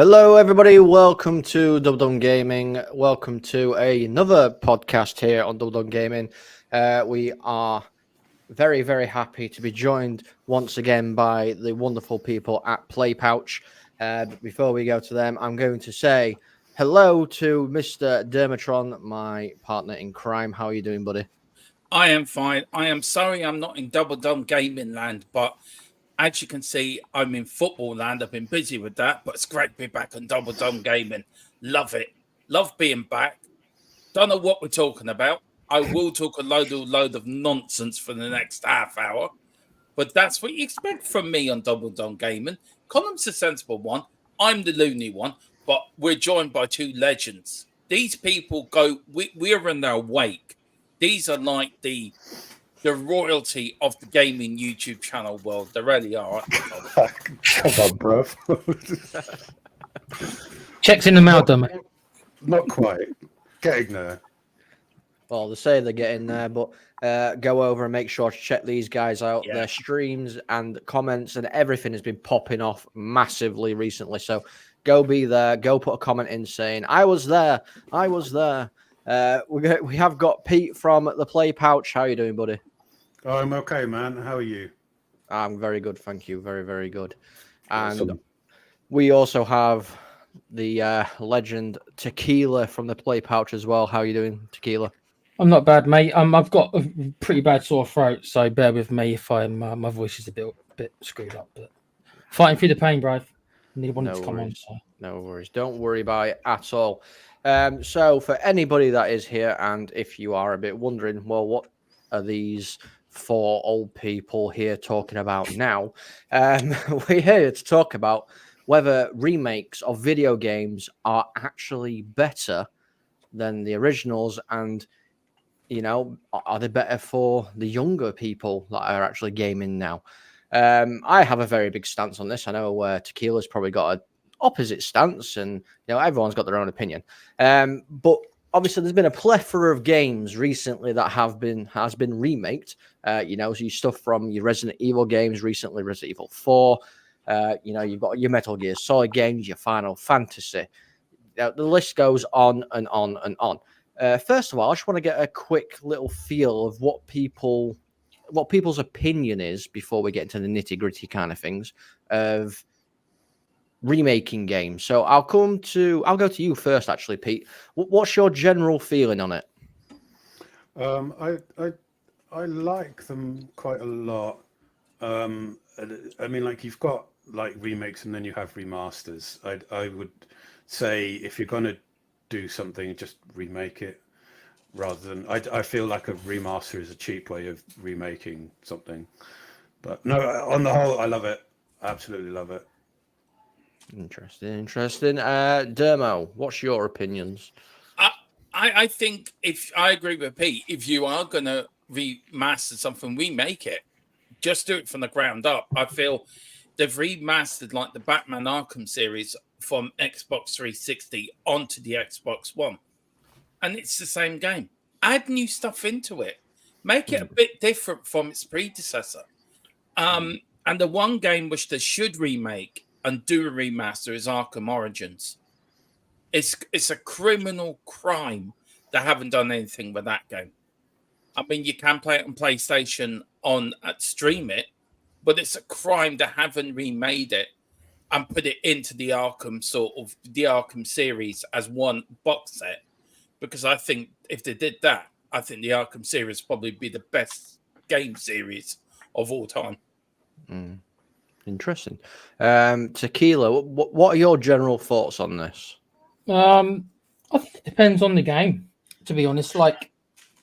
Hello, everybody. Welcome to Double Down Gaming. Welcome to another podcast here on Double Down Gaming. We are very, very happy to be joined once again by the wonderful people at Play Pouch. But before we go to them, I'm going to say hello to Mr. Dermatron, my partner in crime. How are you doing, buddy? I am fine. I am sorry I'm not in Double Down Gaming land, but as you can see, I'm in football land. I've been busy with that, but it's great to be back on Double Down Gaming. Love it. Love being back. Don't know what we're talking about. I will talk a load of nonsense for the next half hour, but that's what you expect from me on Double Down Gaming. Column's the sensible one. I'm the loony one, but we're joined by two legends. These people we're in their wake. These are like the royalty of the gaming YouTube channel world. They really are. Come on, bro. Checks in the mail, dummy. Not quite. Getting there. Well, they say they're getting there, but go over and make sure to check these guys out. Yeah. Their streams and comments and everything has been popping off massively recently. So go be there. Go put a comment in saying, I was there. I was there. We have got Pete from the Play Pouch. How are you doing, buddy? Oh, I'm okay, man. How are you? I'm very good, thank you. Very, very good. And Awesome. we also have the legend Tequila from the Play Pouch as well. How are you doing, Tequila? I'm not bad, mate. I've got a pretty bad sore throat, so bear with me if my voice is a bit screwed up. But fighting through the pain, bro. Need one to come on. So. No worries. Don't worry about it at all. So for anybody that is here, and if you are a bit wondering, well, what are these four old people here talking about now? We're here to talk about whether remakes of video games are actually better than the originals, and are they better for the younger people that are actually gaming now? I have a very big stance on this. I know Tequila's probably got an opposite stance, and everyone's got their own opinion. But obviously, there's been a plethora of games recently that has been remaked. So your stuff from your Resident Evil games recently, Resident Evil 4. You've got your Metal Gear Solid games, your Final Fantasy. The list goes on and on and on. First of all, I just want to get a quick little feel of what people's opinion is before we get into the nitty-gritty kind of things of remaking games. So I'll go to you first, actually, Pete. What's your general feeling on it? I like them quite a lot. I mean, like, you've got like remakes and then you have remasters. I would say if you're gonna do something, just remake it rather than I feel like a remaster is a cheap way of remaking something. But no, on the whole, I love it. Absolutely love it. Interesting. Dermo, what's your opinions? I think I agree with Pete. If you are going to remaster something, remake it. Just do it from the ground up. I feel they've remastered like the Batman Arkham series from Xbox 360 onto the Xbox One. And it's the same game. Add new stuff into it. Make it a bit different from its predecessor. And the one game which they should remake and do a remaster is Arkham Origins. It's a criminal crime they haven't done anything with that game. I mean, you can play it on PlayStation stream it, but it's a crime they haven't remade it and put it into the Arkham series as one box set. Because I think if they did that, I think the Arkham series probably be the best game series of all time. Interesting. Tequila, what are your general thoughts on this? I think it depends on the game, to be honest. Like,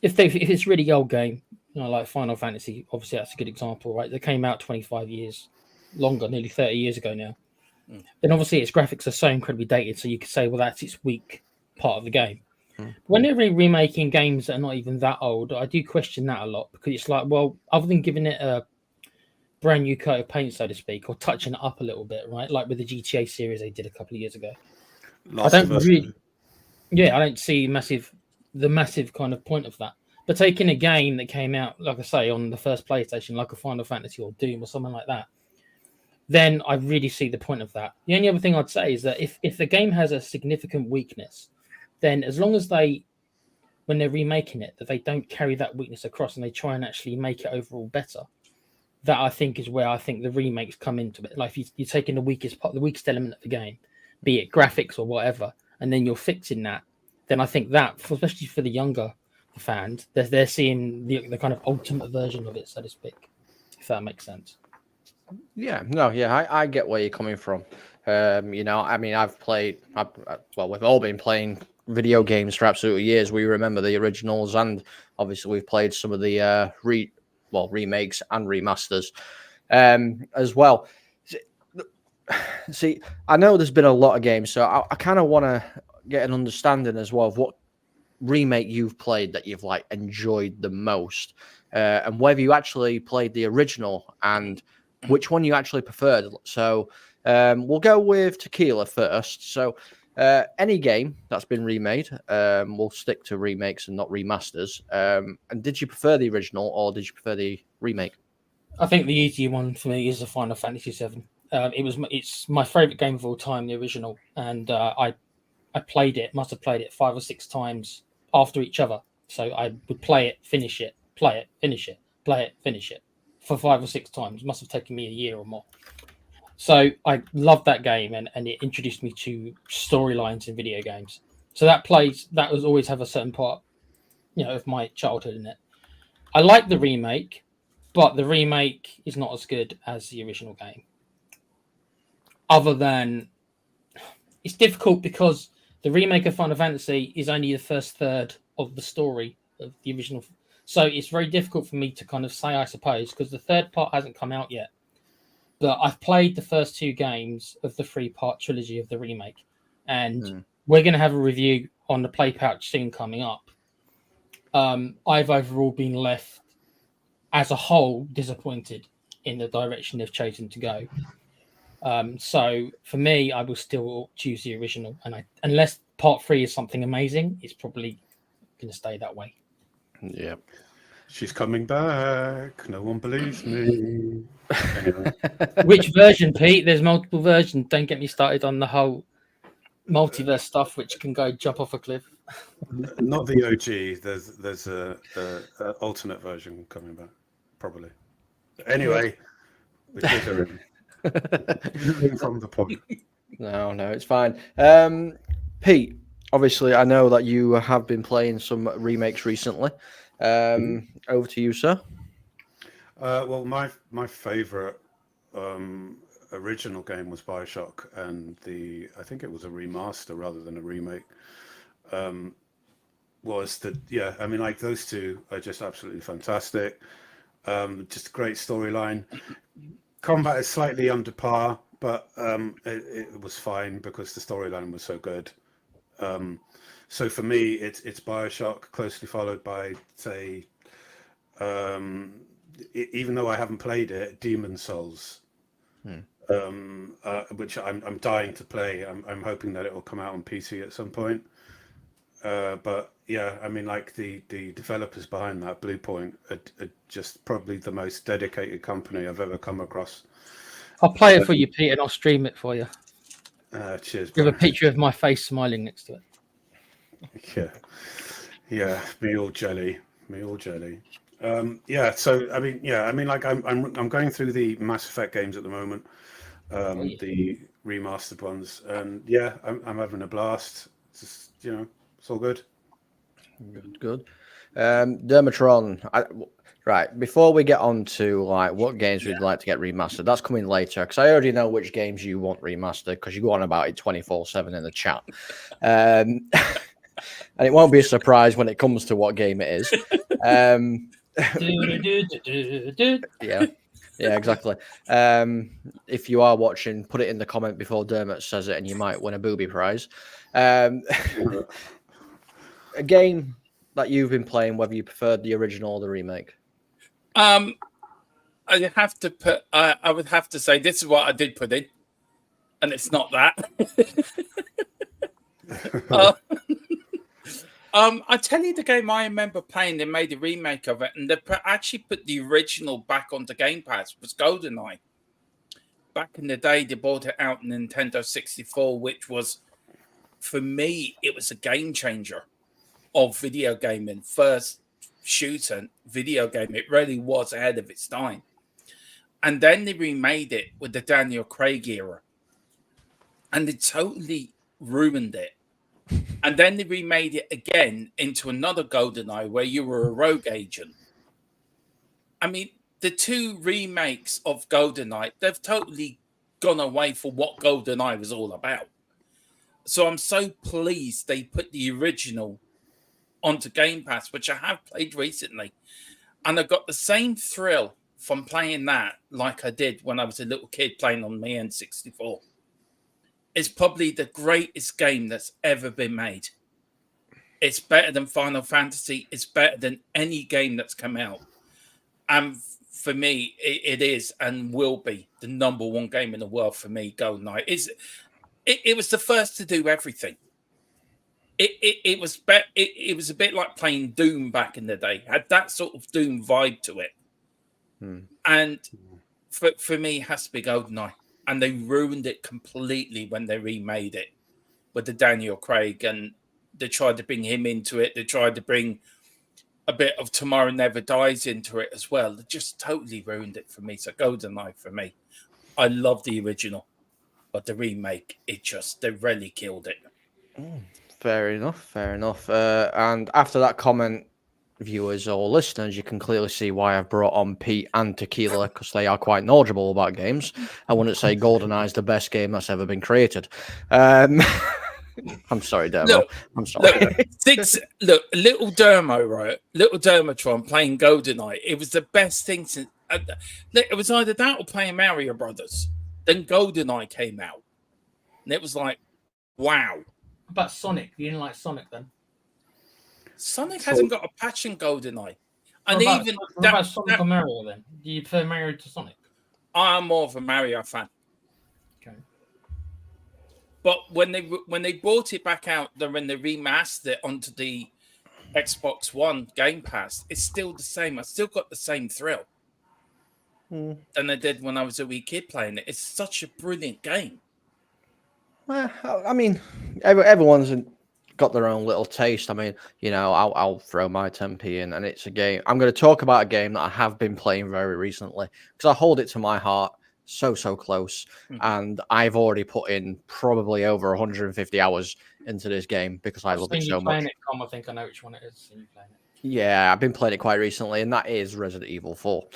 if it's really old game, like Final Fantasy, obviously that's a good example, right? They came out 25 years longer, nearly 30 years ago now. Then obviously its graphics are so incredibly dated, so you could say, well, that's its weak part of the game. When they're remaking games that are not even that old, I do question that a lot, because it's like, well, other than giving it a brand new coat of paint, so to speak, or touching it up a little bit, right? Like with the GTA series they did a couple of years ago. I don't see the massive kind of point of that. But taking a game that came out, like I say, on the first PlayStation, like a Final Fantasy or Doom or something like that, then I really see the point of that. The only other thing I'd say is that if the game has a significant weakness, then as long as when they're remaking it, that they don't carry that weakness across and they try and actually make it overall better, that I think is where I think the remakes come into it. Like if you're taking the weakest element of the game, be it graphics or whatever, and then you're fixing that, then I think that, especially for the younger fans, they're seeing the kind of ultimate version of it, so to speak, if that makes sense. Yeah, no, yeah, I get where you're coming from. You know, I mean, well, we've all been playing video games for absolutely years. We remember the originals, and obviously we've played some of the remakes and remasters as well. See, I know there's been a lot of games, so I kind of want to get an understanding as well of what remake you've played that you've like enjoyed the most, and whether you actually played the original and which one you actually preferred. So we'll go with Tequila first. So any game that's been remade, we'll stick to remakes and not remasters. And did you prefer the original or did you prefer the remake? I think the easier one for me is the Final Fantasy VII. It's my favorite game of all time, the original, and I played it. Must have played it 5 or 6 times after each other. So I would play it, finish it, play it, finish it, play it, finish it for 5 or 6 times. It must have taken me a year or more. So I loved that game, and it introduced me to storylines in video games. So that was always have a certain part, of my childhood in it. I like the remake, but the remake is not as good as the original game. Other than, it's difficult because the remake of Final Fantasy is only the first third of the story of the original. So it's very difficult for me to kind of say, I suppose, because the third part hasn't come out yet. But I've played the first 2 games of the 3-part trilogy of the remake. And we're going to have a review on the Play Pouch soon coming up. I've overall been left, as a whole, disappointed in the direction they've chosen to go. So for me, I will still choose the original, and unless part 3 is something amazing, it's probably going to stay that way. Yeah, she's coming back. No one believes me. Anyway. Which version, Pete? There's multiple versions. Don't get me started on the whole multiverse stuff, which can go jump off a cliff. Not the OG. There's a alternate version coming back, probably. Anyway, the kids are in from the pod. No, it's fine. Pete, obviously, I know that you have been playing some remakes recently. Over to you, sir. Well, my favorite original game was BioShock, and I think it was a remaster rather than a remake. I mean, like those two are just absolutely fantastic. Just a great storyline. Combat is slightly under par, but it was fine because the storyline was so good. So for me, it's BioShock, closely followed by, say, even though I haven't played it, Demon Souls, which I'm dying to play. I'm hoping that it will come out on PC at some point. But yeah, I mean, like the developers behind that, Blue Point, are just probably the most dedicated company I've ever come across. I'll play it for you, Pete, and I'll stream it for you. Cheers. With a picture of my face smiling next to it. Yeah. Me all jelly. So I mean, like I'm going through the Mass Effect games at the moment, the remastered ones, and yeah, I'm having a blast. It's just, it's all good. Good. Dermatron. Right, before we get on to like what games we'd like to get remastered, that's coming later because I already know which games you want remastered because you go on about it 24/7 in the chat, and it won't be a surprise when it comes to what game it is. Yeah, exactly. If you are watching, put it in the comment before Dermot says it, and you might win a booby prize. A game that you've been playing, whether you preferred the original or the remake. I have to put. I would have to say this is what I did put in, and it's not that. I tell you, the game I remember playing, they made a remake of it, and they actually put the original back onto Game Pass. Was GoldenEye, back in the day, they brought it out in Nintendo 64, which was, for me, it was a game changer of video gaming. First shooter video game. It really was ahead of its time. And then they remade it with the Daniel Craig era. And they totally ruined it. And then they remade it again into another GoldenEye where you were a rogue agent. I mean, the two remakes of GoldenEye, they've totally gone away for what GoldenEye was all about. So I'm so pleased they put the original onto Game Pass, which I have played recently. And I got the same thrill from playing that like I did when I was a little kid playing on my N64. It's probably the greatest game that's ever been made. It's better than Final Fantasy. It's better than any game that's come out. And for me, it is and will be the number one game in the world for me, GoldenEye. It was the first to do everything. It was it was a bit like playing Doom back in the day. Had that sort of Doom vibe to it. And for me, it has to be GoldenEye. And they ruined it completely when they remade it with the Daniel Craig. And they tried to bring him into it. They tried to bring a bit of Tomorrow Never Dies into it as well. They just totally ruined it for me. So GoldenEye for me. I love the original, but the remake, they really killed it. Fair enough. And after that comment, viewers or listeners, you can clearly see why I've brought on Pete and Tequila, because they are quite knowledgeable about games. I wouldn't say GoldenEye is the best game that's ever been created. I'm sorry, Dermo. I'm sorry. Little Dermo, right? Little Dermotron playing GoldenEye. It was the best thing since. It was either that or playing Mario Brothers. Then GoldenEye came out, and it was like, wow. What about Sonic? You didn't like Sonic then? Sonic hasn't got a patch in GoldenEye. And what about Sonic or Mario then? Do you prefer Mario to Sonic? I'm more of a Mario fan. Okay. But when they brought it back out, when they remastered it onto the Xbox One Game Pass, it's still the same. I still got the same thrill than I did when I was a wee kid playing it. It's such a brilliant game. Well, I mean, everyone's got their own little taste. I mean, I'll throw my 10p in, and it's a game. I'm going to talk about a game that I have been playing very recently because I hold it to my heart so close. And I've already put in probably over 150 hours into this game because I love it so much. I think I know which one it is. Yeah, I've been playing it quite recently, and that is Resident Evil 4.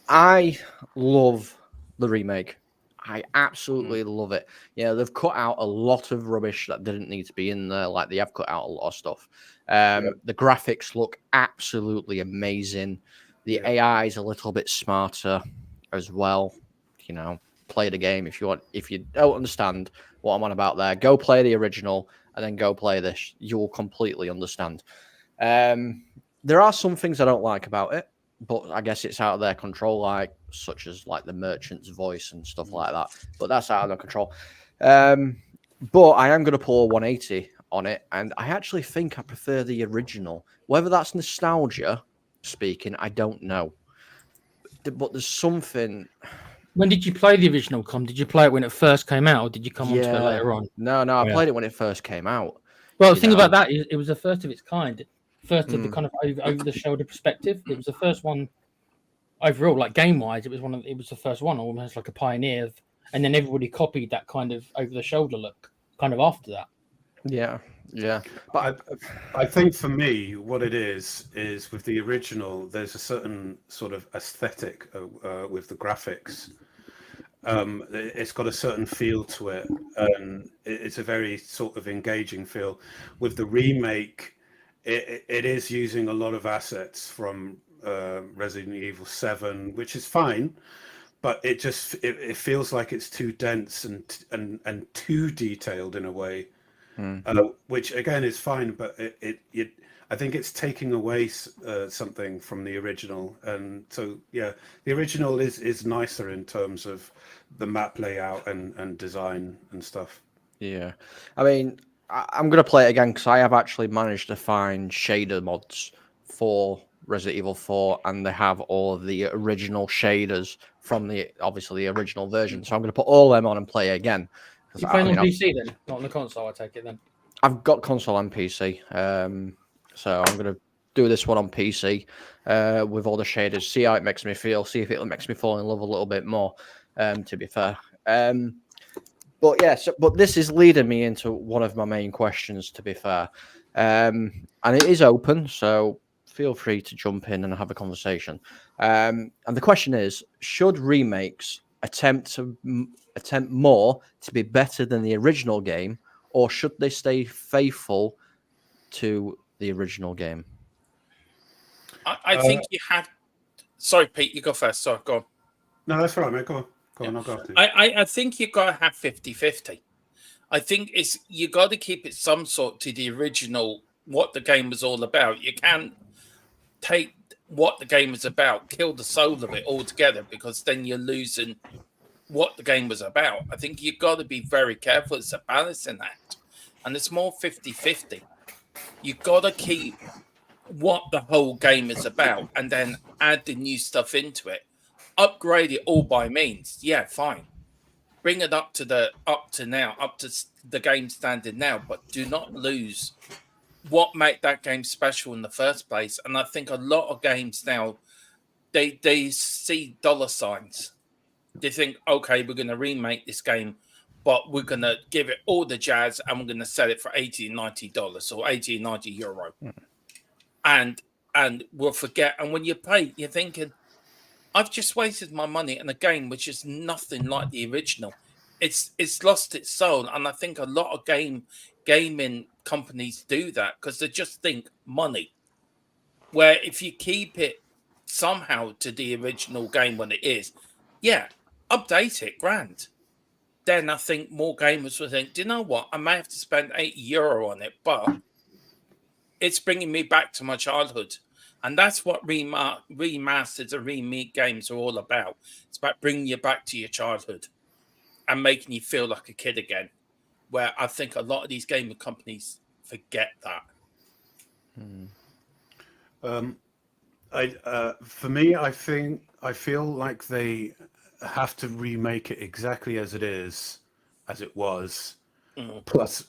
I love the remake. I absolutely love it. Yeah, they've cut out a lot of rubbish that didn't need to be in there. Like, they have cut out a lot of stuff. The graphics look absolutely amazing. The AI is a little bit smarter as well. Play the game if you want. If you don't understand what I'm on about there, go play the original and then go play this. You will completely understand. There are some things I don't like about it, but I guess it's out of their control, such as the merchant's voice and stuff like that. But that's out of their control. But I am going to pull a 180 on it, and I actually think I prefer the original. Whether that's nostalgia speaking, I don't know. But there's something. When did you play the original, Com? Did you play it when it first came out, or did you come onto it later on? No, I played it when it first came out. Well, the thing about that is it was the first of its kind. First of the kind of over-the-shoulder perspective. It was the first one overall, game-wise. It was the first one, almost like a pioneer. And then everybody copied that kind of over-the-shoulder look kind of after that. Yeah. But I think for me, what it is with the original, there's a certain sort of aesthetic with the graphics. It's got a certain feel to it, and it's a very sort of engaging feel. With the remake, it is using a lot of assets from Resident Evil 7, which is fine, but it feels like it's too dense and too detailed in a way. Which again is fine, but I think it's taking away something from the original, and so the original is nicer in terms of the map layout and design and stuff. Yeah, I mean, I'm gonna play it again because I have actually managed to find shader mods for Resident Evil 4, and they have all of the original shaders from obviously the original version. So I'm going to put all them on and play again. You playing on PC then, not on the console? I take it then. I've got console and PC, so I'm going to do this one on PC with all the shaders. See how it makes me feel. See if it makes me fall in love a little bit more. To be fair, but yeah. But this is leading me into one of my main questions. To be fair, and it is open, so feel free to jump in and have a conversation. And the question is: should remakes attempt more to be better than the original game, or should they stay faithful to the original game? I think you have. Sorry, Pete, you go first. Sorry, go on. No, that's all right, mate. Go on. I'll go after you. I think you got to have 50-50. I think you got to keep it some sort to the original, what the game was all about. You can't take what the game was about, kill the soul of it altogether, because then you're losing what the game was about. I think you've got to be very careful. It's a balancing act, and it's more 50-50. You've got to keep what the whole game is about and then add the new stuff into it. Upgrade it all by means. Yeah, fine. Bring it up to the game standard now, but do not lose what made that game special in the first place. And I think a lot of games now, they see dollar signs. They think, okay, we're going to remake this game, but we're going to give it all the jazz and we're going to sell it for $80, $90 or 80, 90 euro. And we'll forget. And when you play, you're thinking, I've just wasted my money in a game which is nothing like the original. It's lost its soul. And I think a lot of gaming companies do that because they just think money. Where if you keep it somehow to the original game when it is, yeah, update it, grand. Then I think more gamers will think, do you know what? I may have to spend €80 on it, but it's bringing me back to my childhood. And that's what remasters and remake games are all about. It's about bringing you back to your childhood and making you feel like a kid again, where I think a lot of these gaming companies forget that. For me, I feel like they have to remake it exactly as it is, as it was, plus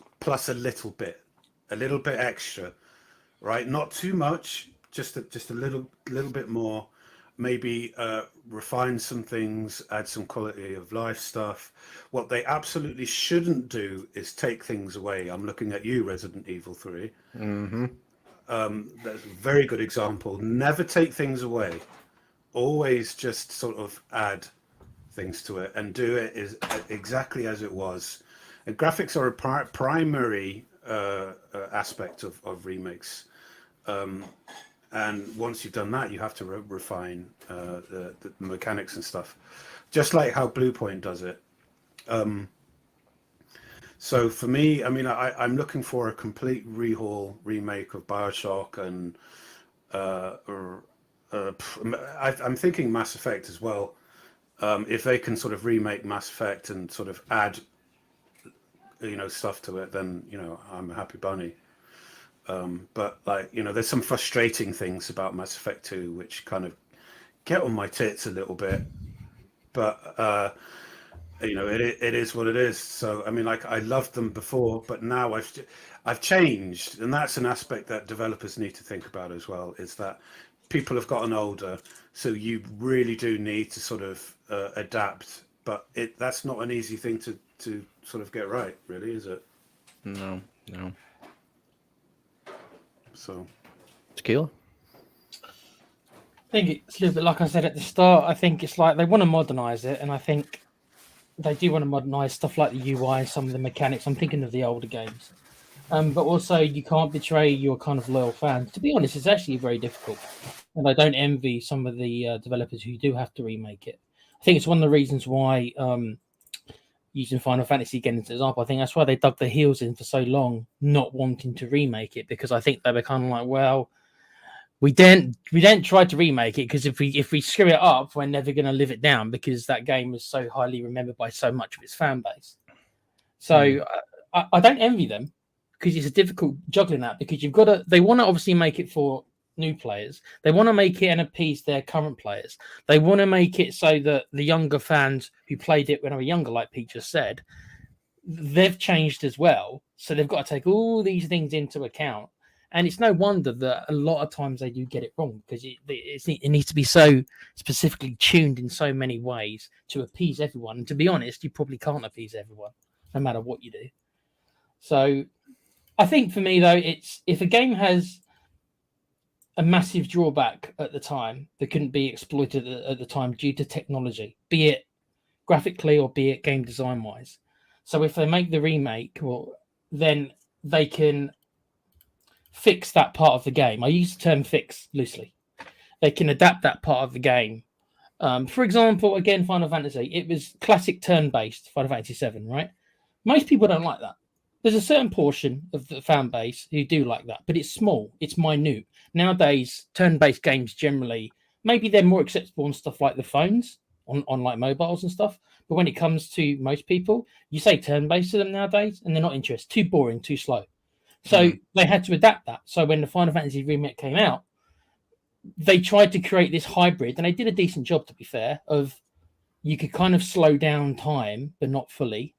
a little bit extra, right? Not too much, just a little bit more. Maybe refine some things, add some quality of life stuff. What they absolutely shouldn't do is take things away. I'm looking at you, Resident Evil 3. Mm-hmm. That's a very good example. Never take things away. Always just sort of add things to it and do it exactly as it was. And graphics are a primary aspect of remakes. And once you've done that, you have to refine the mechanics and stuff, just like how Bluepoint does it. So for me, I mean, I'm looking for a complete rehaul remake of BioShock, and I'm thinking Mass Effect as well. If they can sort of remake Mass Effect and sort of add, stuff to it, then I'm a happy bunny. But there's some frustrating things about Mass Effect 2 which kind of get on my tits a little bit, but it is what it is. So I mean, I loved them before, but now I've changed, and that's an aspect that developers need to think about as well, is that people have gotten older, so you really do need to sort of adapt, but that's not an easy thing to sort of get right, really, is it? No. So, Tequila? I think it's a little bit like I said at the start. I think it's like they want to modernize it, and I think they do want to modernize stuff like the UI and some of the mechanics. I'm thinking of the older games. But also, you can't betray your kind of loyal fans. To be honest, it's actually very difficult. And I don't envy some of the developers who do have to remake it. I think it's one of the reasons why, using Final Fantasy again as an example, I think that's why they dug their heels in for so long, not wanting to remake it, because I think they were kind of like, well, we didn't try to remake it because if we screw it up, we're never going to live it down, because that game was so highly remembered by so much of its fan base. So I don't envy them, because it's a difficult juggling that, because you've got to. They want to obviously make it for new players. They want to make it and appease their current players. They want to make it so that the younger fans who played it when they were younger, like Pete just said, they've changed as well. So they've got to take all these things into account. And it's no wonder that a lot of times they do get it wrong, because it needs to be so specifically tuned in so many ways to appease everyone. And to be honest, you probably can't appease everyone, no matter what you do. So I think for me, though, it's if a game has a massive drawback at the time that couldn't be exploited at the time due to technology, be it graphically or be it game design wise. So if they make the remake, well, then they can fix that part of the game. I use the term fix loosely. They can adapt that part of the game. For example, again, Final Fantasy, it was classic turn-based Final Fantasy 7, right? Most people don't like that. There's a certain portion of the fan base who do like that, but it's small, it's minute. Nowadays, turn-based games generally, maybe they're more acceptable on stuff like the phones, on like mobiles and stuff. But when it comes to most people, you say turn-based to them nowadays, and they're not interested. Too boring, too slow. So they had to adapt that. So when the Final Fantasy remake came out, they tried to create this hybrid, and they did a decent job, to be fair, of you could kind of slow down time, but not fully,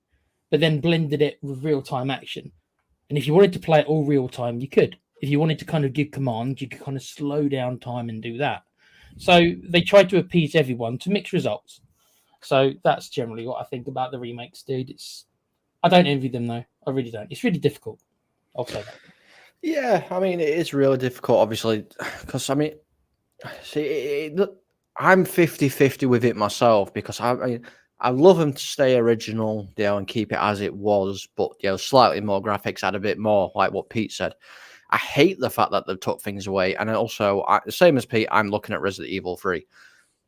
but then blended it with real-time action. And if you wanted to play it all real-time, you could. If you wanted to kind of give commands, you could kind of slow down time and do that. So they tried to appease everyone to mix results. So that's generally what I think about the remakes, dude. I don't envy them, though. I really don't. It's really difficult. I'll say that. Yeah, I mean, it is really difficult, obviously, because, I mean, see, I'm 50-50 with it myself, because I love them to stay original, and keep it as it was, but, slightly more graphics, add a bit more, like what Pete said. I hate the fact that they've took things away, and also, same as Pete, I'm looking at Resident Evil 3.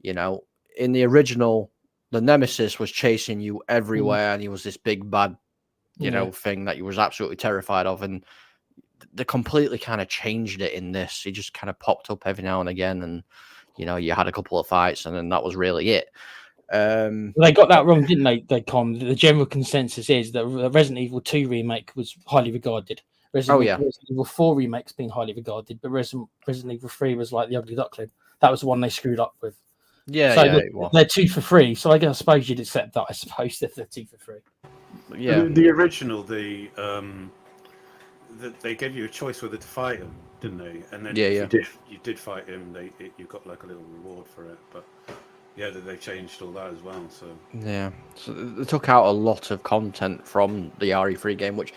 In the original, the Nemesis was chasing you everywhere, and he was this big bad thing that you was absolutely terrified of, and they completely kind of changed it in this. He just kind of popped up every now and again, and you had a couple of fights, and then that was really it. They got that wrong, didn't they? The general consensus is that Resident Evil 2 remake was highly regarded. Resident Evil 4 remake's been highly regarded, but Resident Evil 3 was like the ugly duckling. That was the one they screwed up with. They're 2 for 3. So I suppose you'd accept that. I suppose if they're 2 for 3. Yeah, the original, they gave you a choice whether to fight him, didn't they? And then if you did fight him, you got like a little reward for it. But they changed all that as well. So so they took out a lot of content from the RE3 game, which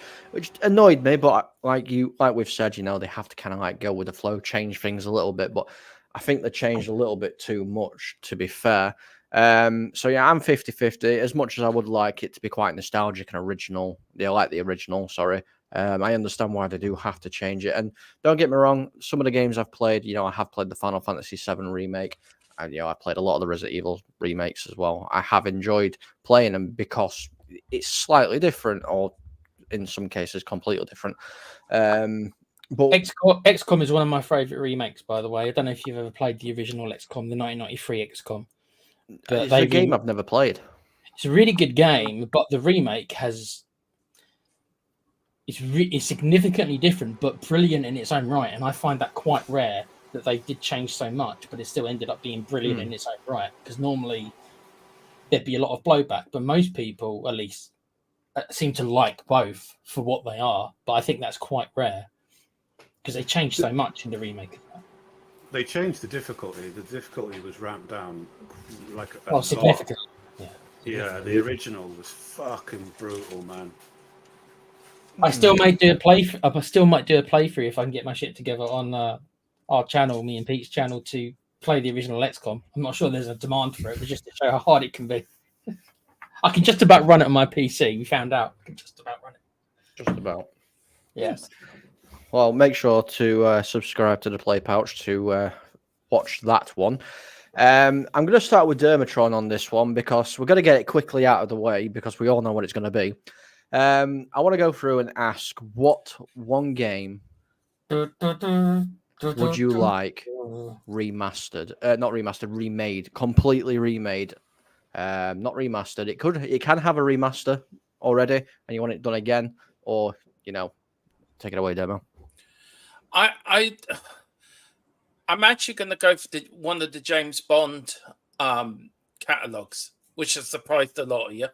annoyed me. But like we've said, they have to kind of like go with the flow, change things a little bit. But I think they changed a little bit too much, to be fair. I'm 50-50. As much as I would like it to be quite nostalgic and original, like the original, sorry. I understand why they do have to change it. And don't get me wrong, some of the games I've played, I have played the Final Fantasy VII remake. And, I played a lot of the Resident Evil remakes as well. I have enjoyed playing them because it's slightly different, or in some cases, completely different. But XCOM is one of my favourite remakes, by the way. I don't know if you've ever played the original XCOM, the 1993 XCOM. But it's a game I've never played. It's a really good game, but the remake it's significantly different, but brilliant in its own right. And I find that quite rare, that they did change so much, but it still ended up being brilliant in its own right. Because normally there'd be a lot of blowback, but most people, at least, seem to like both for what they are. But I think that's quite rare, because they changed so much in the remake of that. They changed the difficulty. The difficulty was ramped down like significantly. Yeah, the original was fucking brutal, man. I still might do a playthrough if I can get my shit together on our channel, me and Pete's channel, to play the original XCOM. I'm not sure there's a demand for it, but just to show how hard it can be. I can just about run it on my PC. We found out I can just about run it. Just about. Yes. Well, make sure to subscribe to the Play Pouch to watch that one. I'm going to start with Dermatron on this one, because we're going to get it quickly out of the way, because we all know what it's going to be. I want to go through and ask, what one game would you like remastered? Not remastered, remade, completely remade. Not remastered. It can have a remaster already, and you want it done again, or take it away, Demo. I'm actually going to go for one of the James Bond catalogs, which has surprised a lot of you.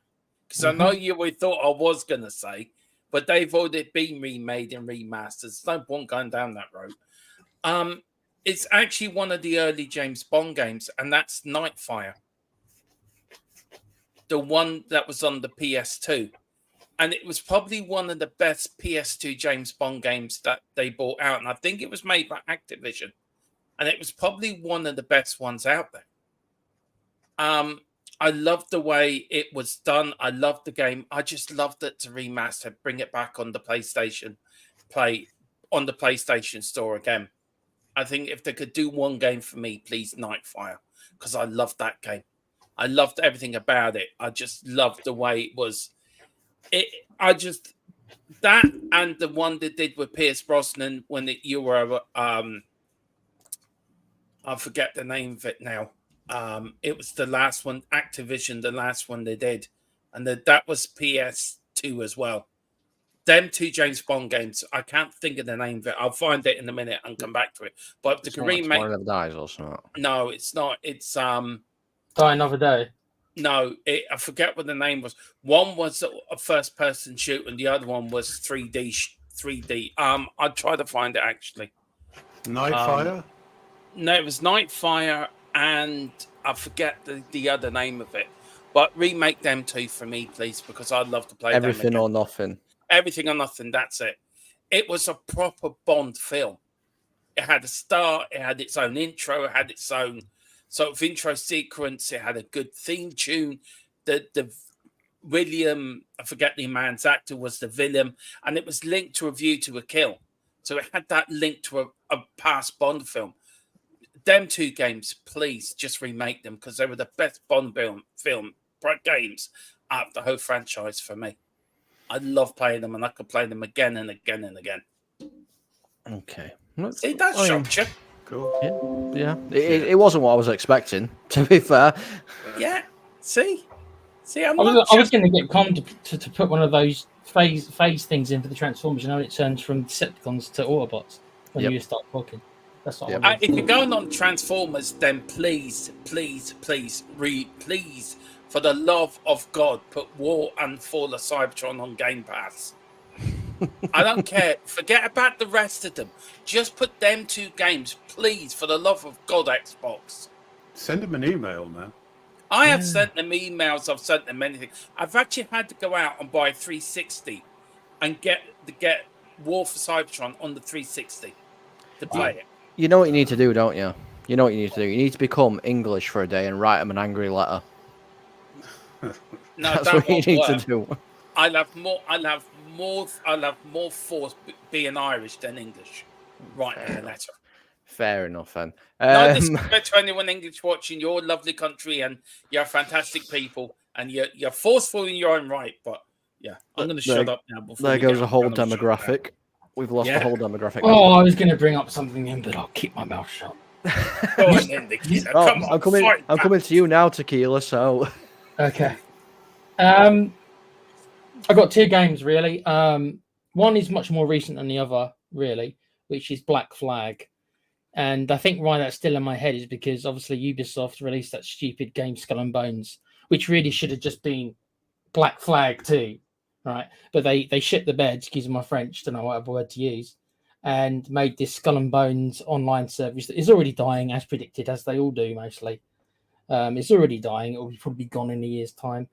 Because I know we thought I was going to say, but they've already been remade and remastered. There's no point going down that road. It's actually one of the early James Bond games, and that's Nightfire. The one that was on the PS2. And it was probably one of the best PS2 James Bond games that they brought out. And I think it was made by Activision. And it was probably one of the best ones out there. I loved the way it was done. I loved the game. I just loved it to remaster, bring it back on the PlayStation Store again. I think if they could do one game for me, please, Nightfire, because I loved that game. I loved everything about it. I just loved the way it was. That and the one they did with Pierce Brosnan when you were I forget the name of it now. It was the last one, Activision, the last one they did, and that was PS2 as well. Them two James Bond games, I can't think of the name of it. I'll find it in a minute and come back to it. But the remake, Tomorrow Never Dies or something. no, it's not. It's Die Another Day. No, I forget what the name was. One was a first-person shoot, and the other one was 3D. 3D. I'll try to find it actually. Nightfire. No, it was Nightfire, and I forget the other name of it. But remake them two for me, please, because I'd love to play Everything them or Nothing. Everything or Nothing. That's it. It was a proper Bond film. It had a start. It had its own intro. It had its own sort of intro sequence. It had a good theme tune. The William, I forget the man's actor, was the villain, and it was linked to A View to a Kill. So it had that link to a past Bond film. Them two games, please just remake them because they were the best Bond film games out of the whole franchise for me. I love playing them, and I could play them again and again and again. Okay. See, that shocked you. Cool. Yeah. It wasn't what I was expecting, to be fair. Yeah. See, I was going to get Com to put one of those phase things in for the Transformers. You know, it turns from Decepticons to Autobots when you start talking. That's what I wanted. If you're going on Transformers, then please, for the love of God, put War and Fall of Cybertron on Game Pass. I don't care. Forget about the rest of them. Just put them two games, please, for the love of God, Xbox. Send them an email, man. I have sent them emails. I've sent them anything. I've actually had to go out and buy a 360 and get War for Cybertron on the 360 to play it. You know what you need to do, don't you? You know what you need to do. You need to become English for a day and write them an angry letter. No, that's what you need to do. I'll have more force being Irish than English. Writing a letter. Fair enough, then. No disrespect to anyone English watching. You're a lovely country and you're fantastic people and you're forceful in your own right. But yeah, I'm going to shut up now. There goes a whole demographic. We've lost the whole demographic. Oh, I was going to bring up something in, but I'll keep my mouth shut. Go on, then, Tequila. Come on, I'm coming to you now, Tequila. So okay. I got two games really. One is much more recent than the other, really, which is Black Flag. And I think why that's still in my head is because obviously Ubisoft released that stupid game Skull and Bones, which really should have just been Black Flag 2, right? But they shit the bed, excuse my French, don't know what other word to use, and made this Skull and Bones online service that is already dying as predicted, as they all do mostly. It's already dying. It will be probably gone in a year's time.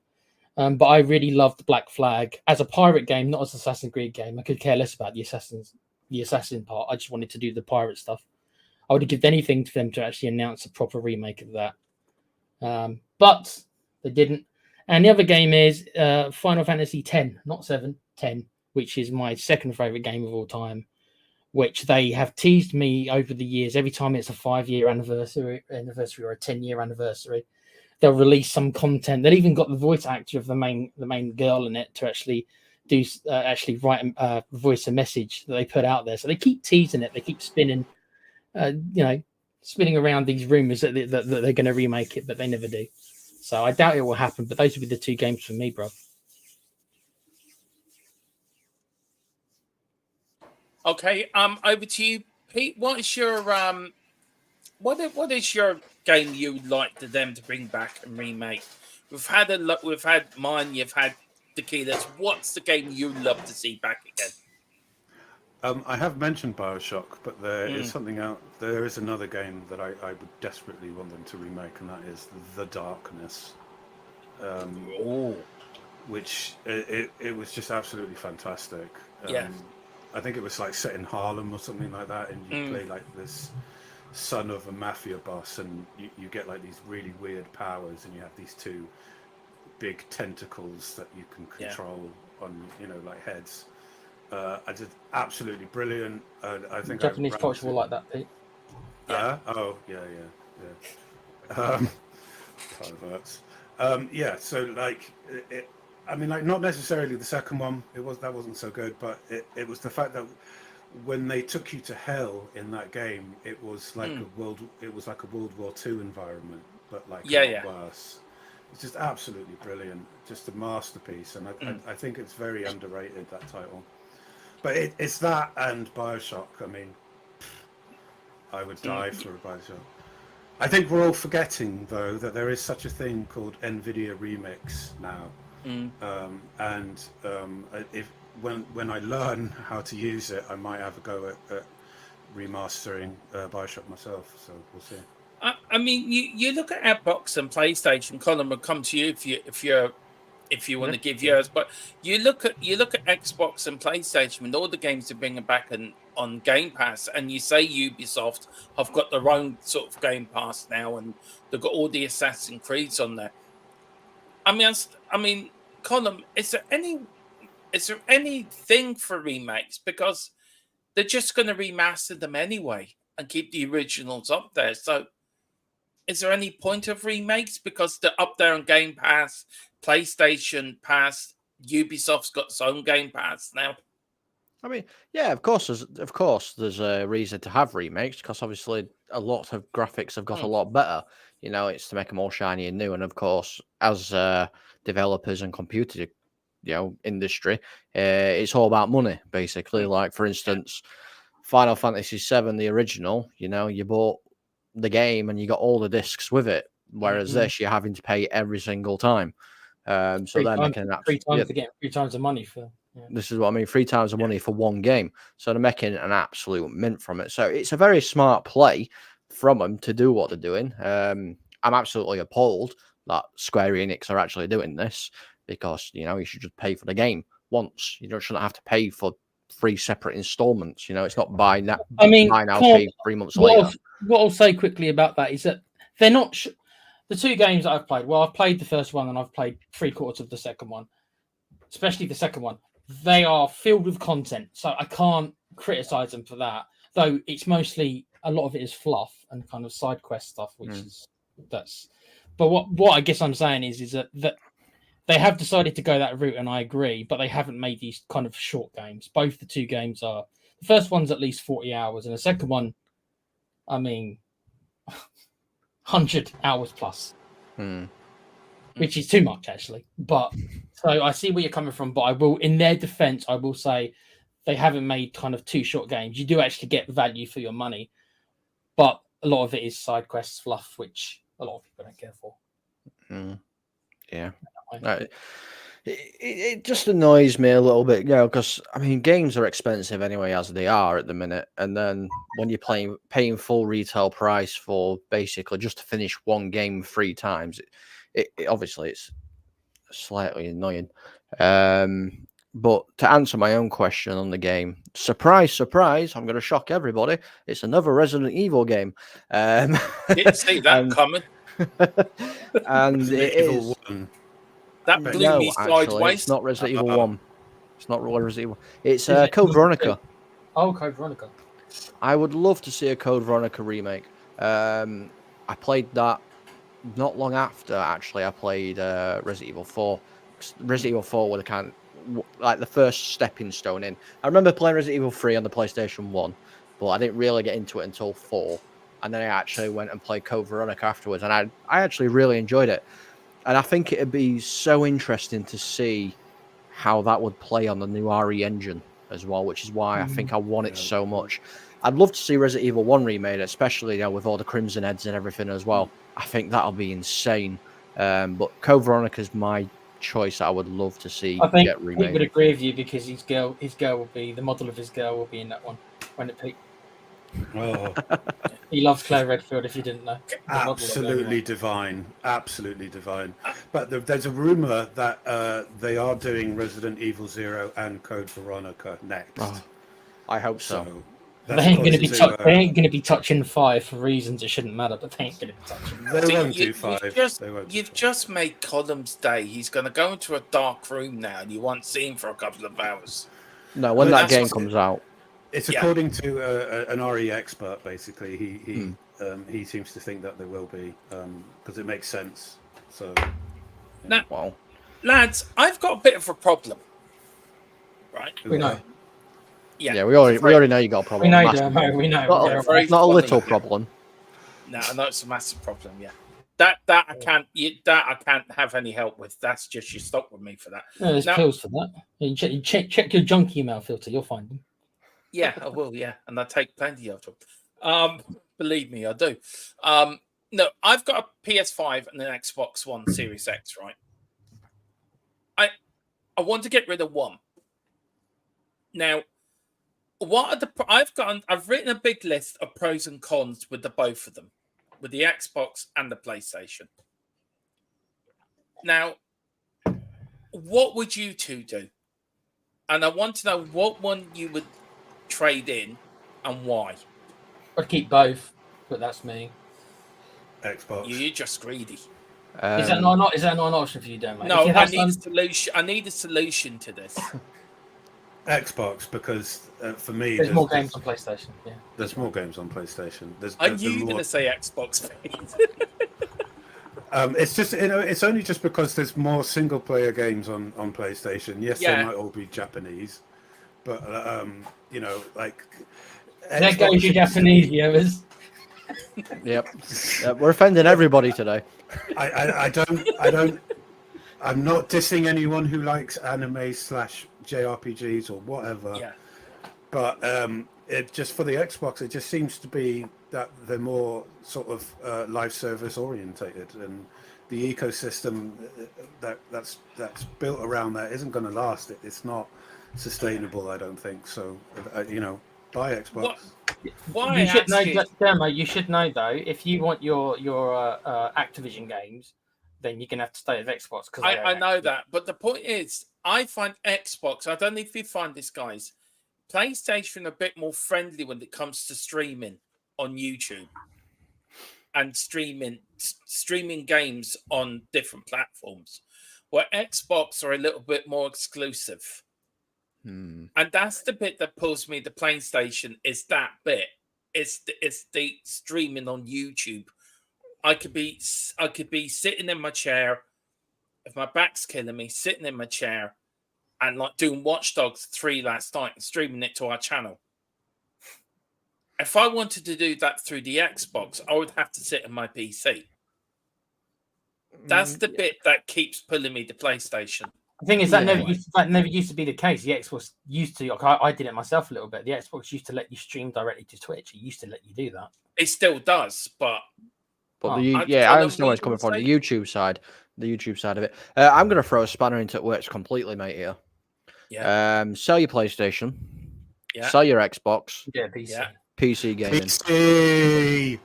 But I really loved Black Flag as a pirate game, not as an Assassin's Creed game. I could care less about the assassin part. I just wanted to do the pirate stuff. I would have given anything to them to actually announce a proper remake of that. But they didn't. And the other game is Final Fantasy X, not 7, 10, which is my second favorite game of all time, which they have teased me over the years. Every time it's a 5-year anniversary or a 10-year anniversary, they'll release some content. They've even got the voice actor of the main girl in it to actually voice a message that they put out there. So they keep teasing it. They keep spinning around these rumors that they're going to remake it, but they never do. So I doubt it will happen. But those would be the two games for me, bro. Okay. Over to you, Pete. What is your What is your game you would like to them to bring back and remake? We've had a lot. We've had mine. You've had Tequila's. What's the game you'd love to see back again? I have mentioned Bioshock, but there is Mm. something out. There is another game that I would desperately want them to remake, and that is The Darkness, Oh, which it was just absolutely fantastic. yeah. I think it was like set in Harlem or something like that, and you play like this son of a mafia boss, and you get like these really weird powers, and you have these two big tentacles that you can control on, like heads. I did absolutely brilliant. I think Japanese I culture will like that, Pete. Oh yeah. Perverts. Yeah. So like, I mean, like not necessarily the second one. That wasn't so good, but it was the fact that when they took you to hell in that game, it was like a World War II environment, but like a lot worse. It's just absolutely brilliant, just a masterpiece, and I think it's very underrated, that title. But it's that and Bioshock. I mean, I would die for a Bioshock. I think we're all forgetting though that there is such a thing called NVIDIA Remix now, if when I learn how to use it, I might have a go at remastering Bioshock myself. So we'll see. I mean, you look at Xbox and PlayStation. Colin will come to you if you want to give yours. But you look at Xbox and PlayStation and all the games they're bringing back on Game Pass, and you say Ubisoft have got their own sort of Game Pass now, and they've got all the Assassin's Creeds on there. I mean, Colin, is there anything for remakes? Because they're just going to remaster them anyway and keep the originals up there. So, is there any point of remakes? Because they're up there on Game Pass, PlayStation Pass, Ubisoft's got its own Game Pass now. I mean, yeah, of course there's a reason to have remakes, because obviously a lot of graphics have got a lot better. It's to make them all shiny and new, and of course, as developers and computer, industry, it's all about money, basically. Like for instance, Final Fantasy VII, the original, you bought the game and you got all the discs with it, whereas this you're having to pay every single time. So they're making an three times to get 3 times the money for. Yeah. This is what I mean, 3 times the money for one game. So they're making an absolute mint from it. So it's a very smart play from them to do what they're doing. I'm absolutely appalled that Square Enix are actually doing this, because you should just pay for the game once. You shouldn't have to pay for 3 separate installments. It's not buy now. I mean, buy now, pay 3 months what later. What I'll say quickly about that is that they're not. The 2 games that I've played. Well, I've played the first one and I've played 3/4 of the second one, especially the second one. They are filled with content, so I can't criticize them for that. Though it's mostly, a lot of it is fluff and kind of side quest stuff, which is that's. But what I guess I'm saying is that they have decided to go that route, and I agree. But they haven't made these kind of short games. Both the 2 games are. The first one's at least 40 hours, and the second one, I mean, 100 hours plus. Which is too much, actually. But so I see where you're coming from. But I will, in their defense, I will say they haven't made kind of 2 short games. You do actually get value for your money, but a lot of it is side quests fluff, which a lot of people don't care for. Yeah, it just annoys me a little bit, because I mean, games are expensive anyway as they are at the minute, and then when you're paying full retail price for basically just to finish one game 3 times, it obviously it's slightly annoying. But to answer my own question on the game, surprise, surprise, I'm going to shock everybody. It's another Resident Evil game. Didn't see that coming. And it is. That blew me sideways. It's not Resident Evil 1. It's not Resident Evil. It's Code Veronica. Oh, Code Veronica. I would love to see a Code Veronica remake. I played that not long after, actually. I played Resident Evil 4. Resident Evil 4 were the kind of, like the first stepping stone in. I remember playing Resident Evil 3 on the PlayStation 1, but I didn't really get into it until 4. And then I actually went and played Code Veronica afterwards, and I actually really enjoyed it. And I think it'd be so interesting to see how that would play on the new RE engine as well, which is why I think I want it so much. I'd love to see Resident Evil 1 remade, especially with all the Crimson Heads and everything as well. I think that'll be insane. But Code Veronica's my choice that I would love to see get remade. Pete would agree with you because his girl will be the model of his girl will be in that one when it Pete. Oh, He loves Claire Redfield. If you didn't know, absolutely divine, absolutely divine. But there's a rumor that they are doing Resident Evil 0 and Code Veronica next. Oh, I hope so. They ain't going to be they ain't going to be touching 5 for reasons it shouldn't matter, but they ain't going to be touching. They won't do 5. You've just made Column's day. He's going to go into a dark room now, and you won't see him for a couple of hours. No, when that game comes out. It's according to an RE expert. Basically, he seems to think that there will be because it makes sense. So now, lads, I've got a bit of a problem. Right? We know. Yeah, we already know you got a problem. We know, we know. Not a little problem. No, I know it's a massive problem. Yeah, that I can't have any help with. That's just you stuck with me for that. No, there's pills for that. You check your junk email filter. You'll find them. Yeah, I will. Yeah, and I take plenty of them. Believe me, I do. No, I've got a PS5 and an Xbox One Series X. Right. I want to get rid of one. Now, what are I've written a big list of pros and cons with the both of them, with the Xbox and the PlayStation. Now, what would you two do? And I want to know what one you would trade in and why. I'd keep both, but that's me. Xbox. You're just greedy. Is that not an option for you, Dan? Mate? No, I need a solution. I need a solution to this. Xbox, because for me, there's more games on PlayStation. Yeah, there's more games on PlayStation. Are you going to say Xbox? It's just it's only just because there's more single player games on PlayStation. Yes, they might all be Japanese, but like there goes your Japanese viewers. Yep, we're offending everybody today. I don't. I'm not dissing anyone who likes anime / JRPGs or whatever. Yeah. But it just for the Xbox, it just seems to be that they're more sort of live service orientated, and the ecosystem that's built around that isn't going to last. It's not sustainable, I don't think. So buy Xbox. Why you should know, Demo. You should know though, if you want your Activision games, then you're gonna have to stay with Xbox. Because I know that, but the point is, I find Xbox. I don't know if you find this, guys. PlayStation a bit more friendly when it comes to streaming on YouTube and streaming games on different platforms, where Xbox are a little bit more exclusive. And that's the bit that pulls me. The PlayStation is that bit. It's the streaming on YouTube. I could be sitting in my chair, if my back's killing me, sitting in my chair, and like doing Watch Dogs 3 last night and streaming it to our channel. If I wanted to do that through the Xbox, I would have to sit on my PC. That's the bit that keeps pulling me to PlayStation. The thing is that never used to be the case. The Xbox used to. Like I did it myself a little bit. The Xbox used to let you stream directly to Twitch. It used to let you do that. It still does, but I understand where it's coming from. The YouTube side of it. I'm going to throw a spanner into it works completely, mate. Here. Yeah. Sell your PlayStation. Yeah. Sell your Xbox. Yeah, PC. Yeah. PC gaming. PC.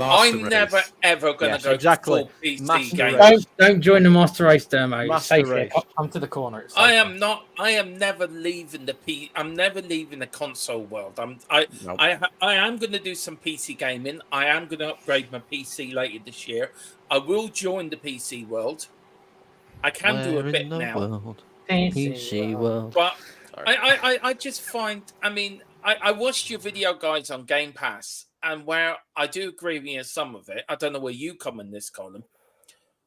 I'm never ever going to go full PC game. Don't join the Master Race demo. Come to the corner. I am never leaving I'm never leaving the console world. I am going to do some PC gaming. I am going to upgrade my PC later this year. I will join the PC world. I can do a bit now. PC world. But I just find. I mean, I watched your video guys on Game Pass. And where I do agree with you in some of it, I don't know where you come in this column.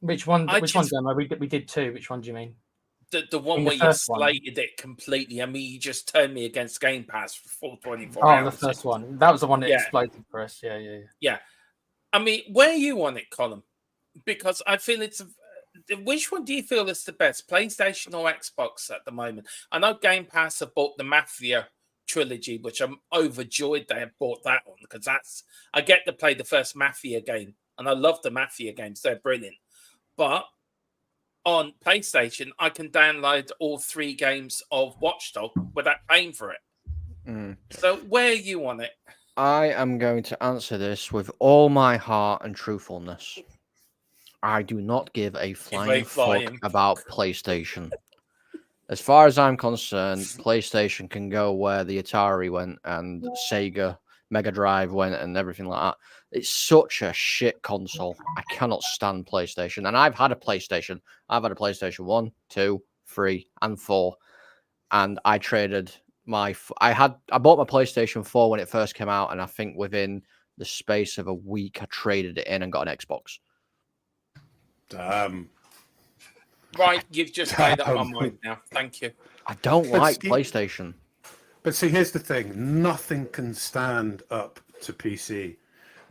Which one? Which one, Demo? We did two. Which one do you mean? The one where you slated it completely. I mean, you just turned me against Game Pass for full 24 hours. Oh, the first one. That was the one that exploded for us. Yeah. I mean, where are you on it, Colin? Because I feel which one do you feel is the best, PlayStation or Xbox at the moment? I know Game Pass have bought the Mafia trilogy, which I'm overjoyed they have bought that on, because I get to play the first Mafia game, and I love the Mafia games; they're brilliant. But on PlayStation, I can download all 3 games of Watchdog without paying for it. So where are you on it? I am going to answer this with all my heart and truthfulness. I do not give a flying fuck about PlayStation. As far as I'm concerned, PlayStation can go where the Atari went and Sega Mega Drive went and everything like that. It's such a shit console. I cannot stand PlayStation. And I've had a PlayStation. I've had a PlayStation 1, 2, 3, and 4. And I traded I bought my PlayStation 4 when it first came out, and I think within the space of a week I traded it in and got an Xbox. Damn. Right, you've just made up my mind now. Thank you. I don't like PlayStation. But see, here's the thing. Nothing can stand up to PC.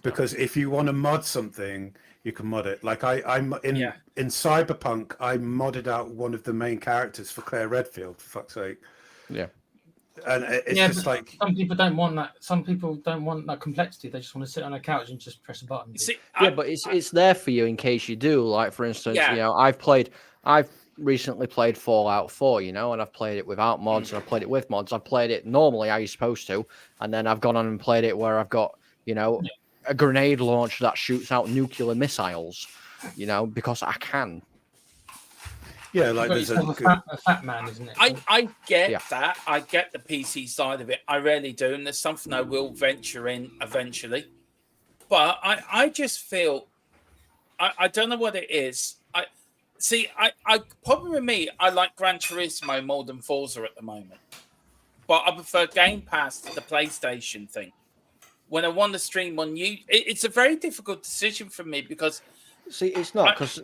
Because if you want to mod something, you can mod it. Like I'm in Cyberpunk, I modded out one of the main characters for Claire Redfield, for fuck's sake. Yeah. And it's just like, some people don't want that. Some people don't want that complexity. They just want to sit on a couch and just press a button. See, but it's there for you in case you do. Like, for instance, I've recently played Fallout 4, and I've played it without mods and I've played it with mods. I've played it normally how you're supposed to, and then I've gone on and played it where I've got, a grenade launcher that shoots out nuclear missiles, because I can. Yeah, like there's a fat man, isn't it? I get that. I get the PC side of it. I really do. And there's something I will venture in eventually. But I just feel, I don't know what it is. I problem with me, I like Gran Turismo more than Forza at the moment. But I prefer Game Pass to the PlayStation thing. When I want to stream on you, it's a very difficult decision for me because... See, it's not, because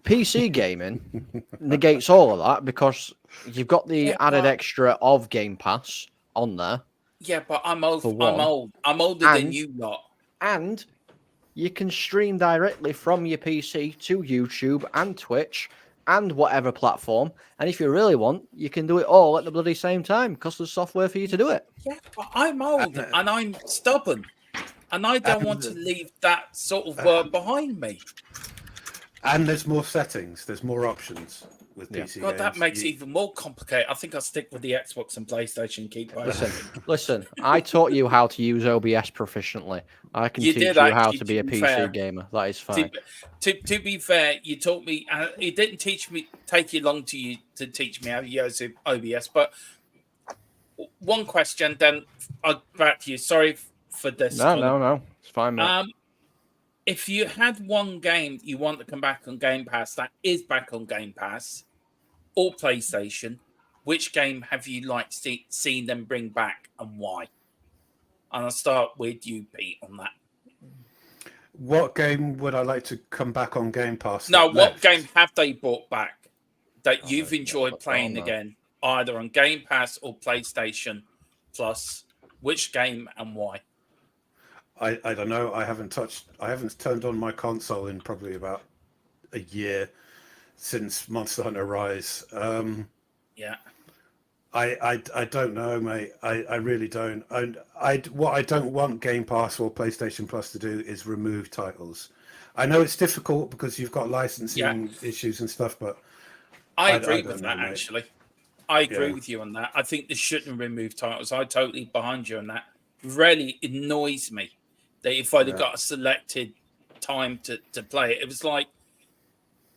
PC gaming negates all of that because you've got the added extra of Game Pass on there. Yeah, but I'm old. I'm older than you lot. And you can stream directly from your PC to YouTube and Twitch and whatever platform. And if you really want, you can do it all at the bloody same time because there's software for you to do it. Yeah, but I'm old and I'm stubborn. And I don't want to leave that sort of work behind me. And there's more settings. There's more options with PC games. That makes it even more complicated. I think I'll stick with the Xbox and PlayStation. Listen. I taught you how to use OBS proficiently. I can teach you how to be a PC gamer. That is fine. To be fair, you taught me. It didn't take you long to teach me how to use OBS. But one question, then I'll back to you. Sorry for this. No. It's fine, mate. If you had one game you want to come back on Game Pass that is back on Game Pass or PlayStation, which game have you seen them bring back and why? And I'll start with you, Pete, on that. What game would I like to come back on Game Pass? No, what game have they brought back that you've enjoyed playing again, either on Game Pass or PlayStation Plus? Which game and why? I don't know. I haven't turned on my console in probably about a year since Monster Hunter Rise. Yeah. I don't know, mate. I really don't. What I don't want Game Pass or PlayStation Plus to do is remove titles. I know it's difficult because you've got licensing issues and stuff, but I agree with that, actually. I agree with you on that. I think they shouldn't remove titles. I'm totally behind you on that. Really annoys me that if I'd have got a selected time to play it, it was like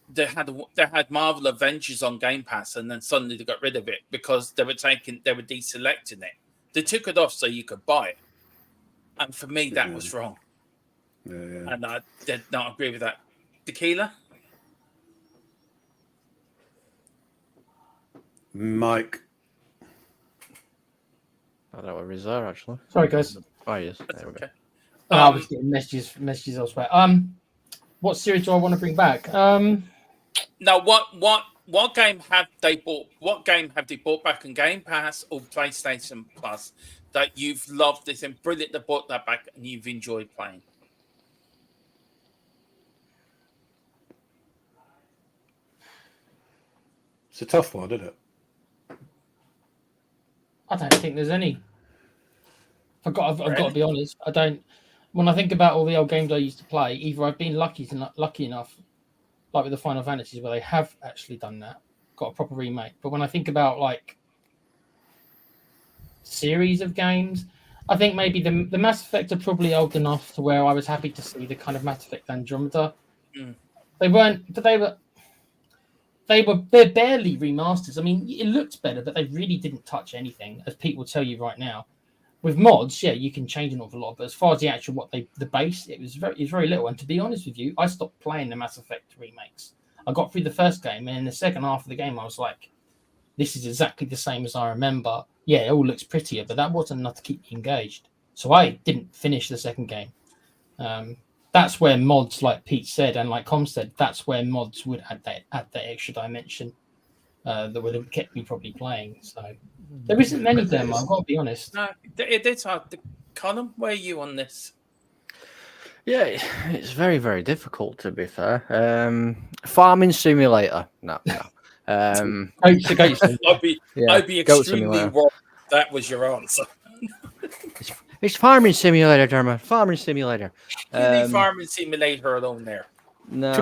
they had Marvel Avengers on Game Pass and then suddenly they got rid of it because they were deselecting it. They took it off so you could buy it. And for me, that was wrong. Yeah. And I did not agree with that. Tequila? Mike. I don't know where he's there, actually. Sorry, guys. Oh, yes. There we go. I was getting messages elsewhere. What series do I want to bring back? Now, what game have they bought? What game have they bought back on Game Pass or PlayStation Plus that you've loved? It's brilliant they bought that back and you've enjoyed playing. It's a tough one, isn't it? I don't think there's any. I've got to be honest. I don't. When I think about all the old games I used to play, either I've been lucky enough, like with the Final Fantasies, where they have actually done that, got a proper remake. But when I think about like series of games, I think maybe the Mass Effect are probably old enough to where I was happy to see the kind of Mass Effect Andromeda. They weren't, but they're barely remasters. I mean, it looked better, but they really didn't touch anything, as Pete will tell you right now. With mods, yeah, you can change an awful lot, but as far as the actual the base, it was very little. And to be honest with you, I stopped playing the Mass Effect remakes. I got through the first game, and in the second half of the game, I was like, "This is exactly the same as I remember." Yeah, it all looks prettier, but that wasn't enough to keep me engaged. So I didn't finish the second game. That's where mods, like Pete said, and like Com said, that's where mods would add that extra dimension that would have kept me probably playing. So there isn't many of them. I've got to be honest. No, it is hard. Colin, where are you on this? Yeah, it's very, very difficult to be fair. Farming simulator, no. Goats. I'd be Goat extremely Simulator. wrong if that was your answer. It's farming simulator, Dermot. Farming simulator. You leave farming simulator alone there. No,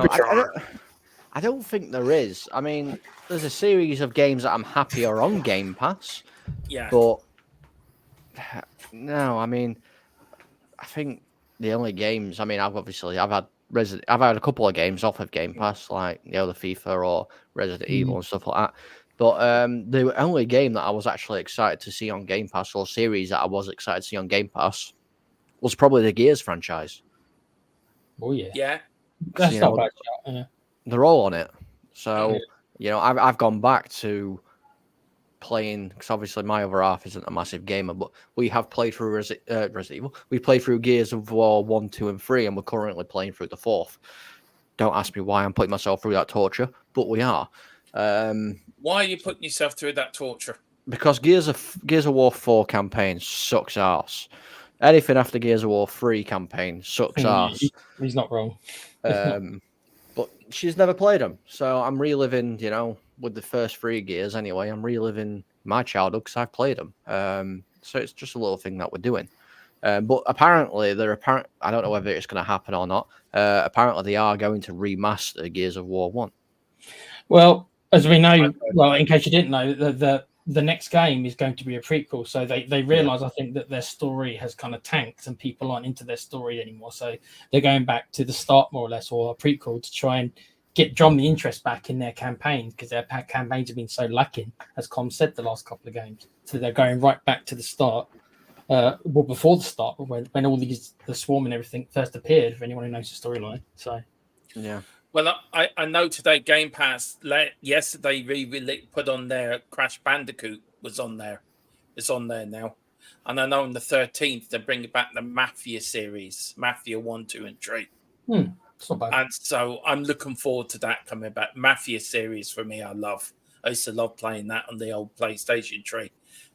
I don't think there is. I mean, there's a series of games that I'm happy are on Game Pass. Yeah. But no, I mean, I think the only games. I mean, I've had I've had a couple of games off of Game Pass, like the FIFA or Resident Evil and stuff like that. But the only game that I was actually excited to see on Game Pass, or series that I was excited to see on Game Pass, was probably the Gears franchise. Oh yeah, yeah. That's not bad. Yeah. They're all on it, so I've gone back to playing, because obviously my other half isn't a massive gamer, but we have played through Resident Evil. We played through Gears of War 1, 2, and 3, and we're currently playing through the 4th. Don't ask me why I'm putting myself through that torture, but we are. Why are you putting yourself through that torture? Because Gears of War 4 campaign sucks arse. Anything after Gears of War 3 campaign sucks arse. He's not wrong. But she's never played them, so I'm reliving, with the first 3 Gears anyway, I'm reliving my childhood because I've played them. So it's just a little thing that we're doing. But apparently, I don't know whether it's going to happen or not. Apparently, they are going to remaster Gears of War 1. Well, as we know, in case you didn't know, the next game is going to be a prequel. So they realise, I think, that their story has kind of tanked and people aren't into their story anymore. So they're going back to the start, more or less, or a prequel to try and drum the interest back in their campaigns, because their campaigns have been so lacking, as Com said, the last couple of games. So they're going right back to the start. Before the start, when all the swarm and everything first appeared, if anyone who knows the storyline. So yeah. Well, I know today Game Pass yesterday put on there Crash Bandicoot was on there. It's on there now. And I know on the 13th they're bringing back the Mafia series, Mafia 1, 2, and 3. It's not bad. And so I'm looking forward to that coming back. Mafia series for me, I used to love playing that on the old PlayStation 3.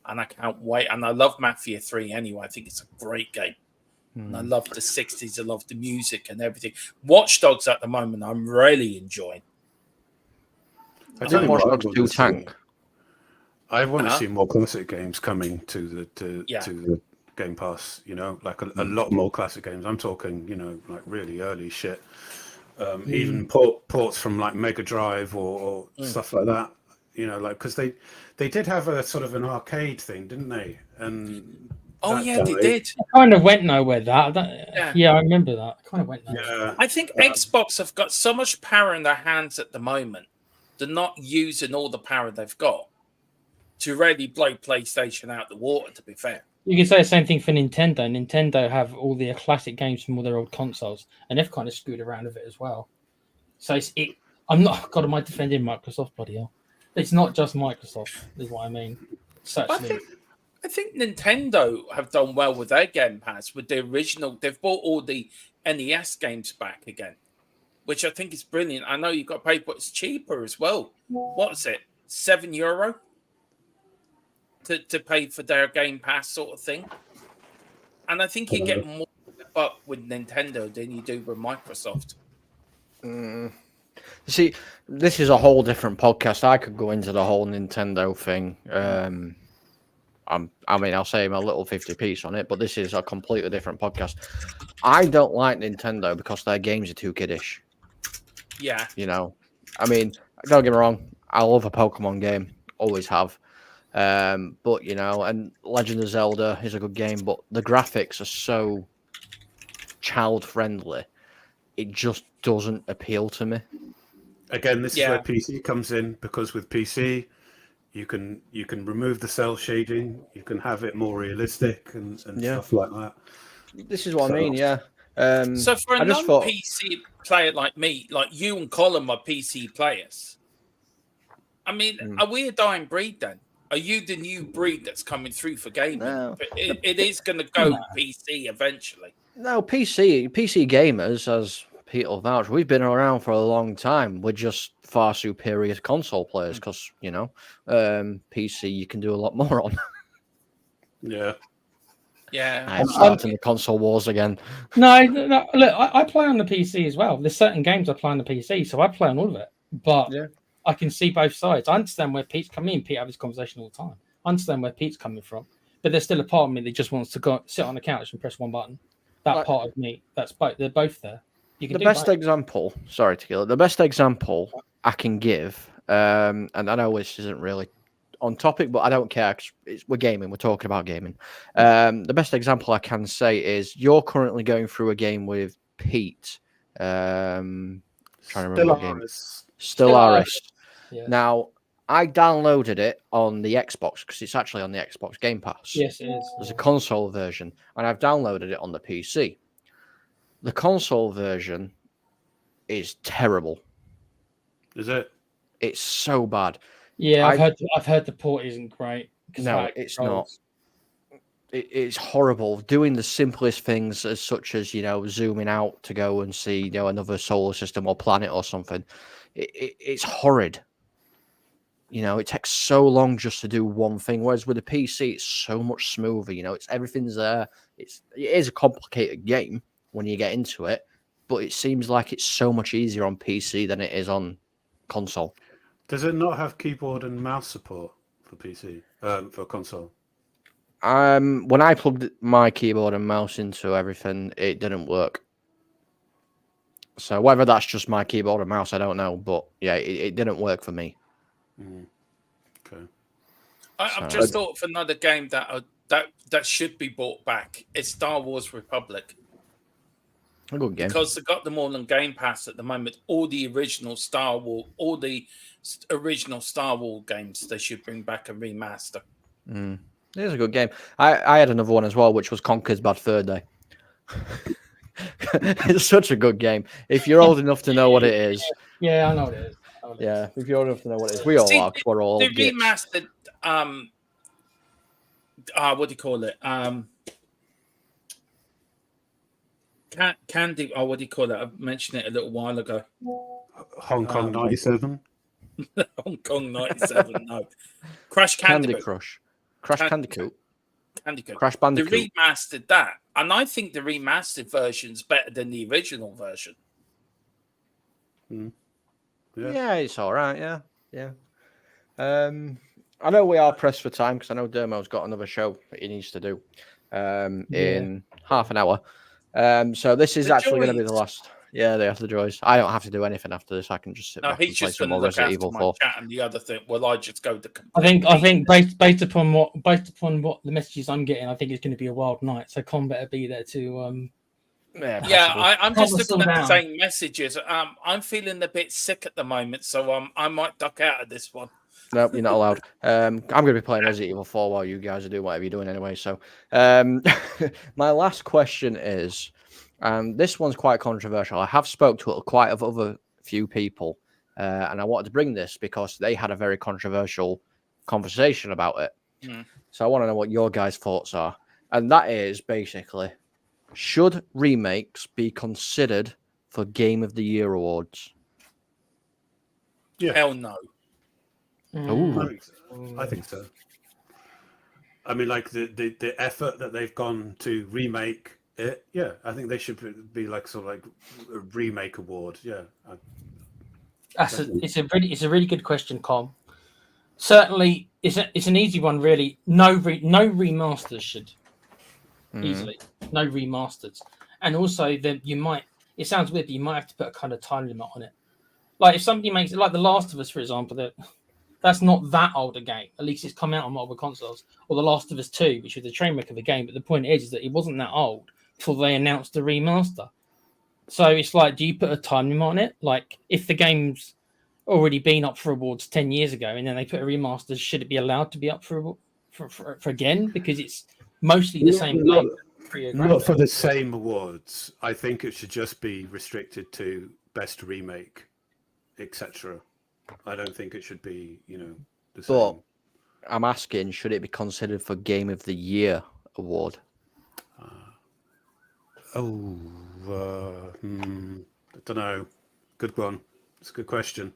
And I can't wait. And I love Mafia 3 anyway. I think it's a great game. And I love the 60s. I love the music and everything. Watch Dogs at the moment, I'm really enjoying. I want to see more classic games coming to the Game Pass. Like a lot more classic games. I'm talking, like really early shit. Even ports from like Mega Drive or stuff like that. Because they did have a sort of an arcade thing, didn't they? And they did. It kind of went nowhere. Yeah, I remember that. It kind of went nowhere. Yeah. I think Xbox have got so much power in their hands at the moment. They're not using all the power they've got to really blow PlayStation out the water, to be fair. You can say the same thing for Nintendo. Nintendo have all their classic games from all their old consoles, and they've kind of screwed around with it as well. So I'm not, God, am I defending Microsoft? Bloody hell. It's not just Microsoft, is what I mean. I think Nintendo have done well with their Game Pass with the original. They've brought all the NES games back again, which I think is brilliant. I know you've got to pay, but it's cheaper as well. What's it? €7 to pay for their Game Pass sort of thing. And I think you get more up with Nintendo than you do with Microsoft. See, this is a whole different podcast. I could go into the whole Nintendo thing. I mean, I'll say I'm a little 50 piece on it, but this is a completely different podcast. I don't like Nintendo because their games are too kiddish. Yeah. You know, I mean, don't get me wrong. I love a Pokemon game, always have. But you know, and Legend of Zelda is a good game, but the graphics are so child friendly. It just doesn't appeal to me. Again, this is Yeah. where PC comes in, because with PC you can remove the cell shading, you can have it more realistic and Yeah. stuff like that. This is what I mean, yeah. So for a I just thought, non-PC player like me, like you and Colin are PC players. I mean, are we a dying breed then? Are you the new breed that's coming through for gaming? No. It is going to go PC eventually. no, PC gamers, as Peter will vouch, we've been around for a long time. We're just far superior console players because, you know, PC you can do a lot more on. Yeah. Yeah. I'm starting the console wars again. No, look, I play on the PC as well. There's certain games I play on the PC, so I play on all of it. But Yeah. I can see both sides. I understand where Pete's coming in. Pete have this conversation all the time. I understand where Pete's coming from. But there's still a part of me that just wants to go sit on the couch and press one button. That Like- part of me, that's both. They're both there. You can The do best both. example, sorry to kill it, the best example I can give, and I know this isn't really on topic, but I don't care because we're gaming, we're talking about gaming. The best example I can say is you're currently going through a game with Pete. Trying to remember what game. Stellaris. Yeah. Now, I downloaded it on the Xbox because it's actually on the Xbox Game Pass. Yes, it is. There's a console version, and I've downloaded it on the PC. The console version is terrible. Is it? It's so bad. Yeah, I've heard the port isn't great. 'Cause No, how it it's controls. It's horrible. Doing the simplest things, as such as, you know, zooming out to go and see, you know, another solar system or planet or something. It's horrid. You know, it takes so long just to do one thing. Whereas with a PC, it's so much smoother. You know, everything's there. It is a complicated game when you get into it, but it seems like it's so much easier on PC than it is on console. Does it not have keyboard and mouse support for PC? For console? When I plugged my keyboard and mouse into everything, it didn't work. So whether that's just my keyboard and mouse, I don't know. But yeah, it didn't work for me. Okay. I've just thought of another game that should be brought back. It's Star Wars Republic. A good game. Because they've got them all on Game Pass at the moment. All the original Star Wars games, they should bring back a remaster. It is a good game. I had another one as well, which was Conker's Bad Fur Day. It's such a good game. If you're old enough to know what it is. Yeah, I know what it is. Yeah, if you're old enough to know what it is. We all are, 'cause we're all the gits. remastered what do you call it? Candy. Oh, what do you call it? I mentioned it a little while ago. Hong Kong 97? Hong Kong 97. No. Crash Candy Bandicoot. Crush. Crash Bandicoot. Bandicoot. Crash They Bandicoot. remastered that. And I think the remastered version's better than the original version. Yeah, it's all right. Yeah. I know we are pressed for time because I know Dermo's got another show that he needs to do in half an hour. So this is actually going to be the last. Yeah, they have the joys. I don't have to do anything after this. I can just sit No, back and he's play just some going to more look Resident after Evil my 4. chat and the other thing. Well, I just go to. I think based upon what the messages I'm getting, I think it's going to be a wild night. So Con better be there to. Yeah, I'm just looking at the down. same messages. I'm feeling a bit sick at the moment, so I might duck out of this one. No, you're not allowed. I'm going to be playing Resident Evil 4 while you guys are doing whatever you're doing anyway. So, my last question is, this one's quite controversial. I have spoke to quite a other few people, and I wanted to bring this because they had a very controversial conversation about it. So I want to know what your guys' thoughts are, and that is basically, should remakes be considered for Game of the Year awards? Yeah. Hell no. Ooh. I think so. I mean, like the effort that they've gone to remake it. Yeah, I think they should be like sort of like a remake award. Yeah. It's a really good question, Com. Certainly, it's an easy one, really. No remasters should easily no remasters, and also then you might. It sounds weird, but you might have to put a kind of time limit on it. Like if somebody makes it, like The Last of Us, for example, that's not that old a game. At least it's come out on multiple consoles. Or The Last of Us 2, which was a train wreck of a game. But the point is that it wasn't that old before they announced the remaster. So it's like, do you put a time limit on it? Like if the game's already been up for awards 10 years ago and then they put a remaster, should it be allowed to be up for again? Because it's mostly the same game. Not for the same awards. I think it should just be restricted to best remake, etc. I don't think it should be, the same. But I'm asking, should it be considered for Game of the Year award? I don't know. Good one. It's a good question.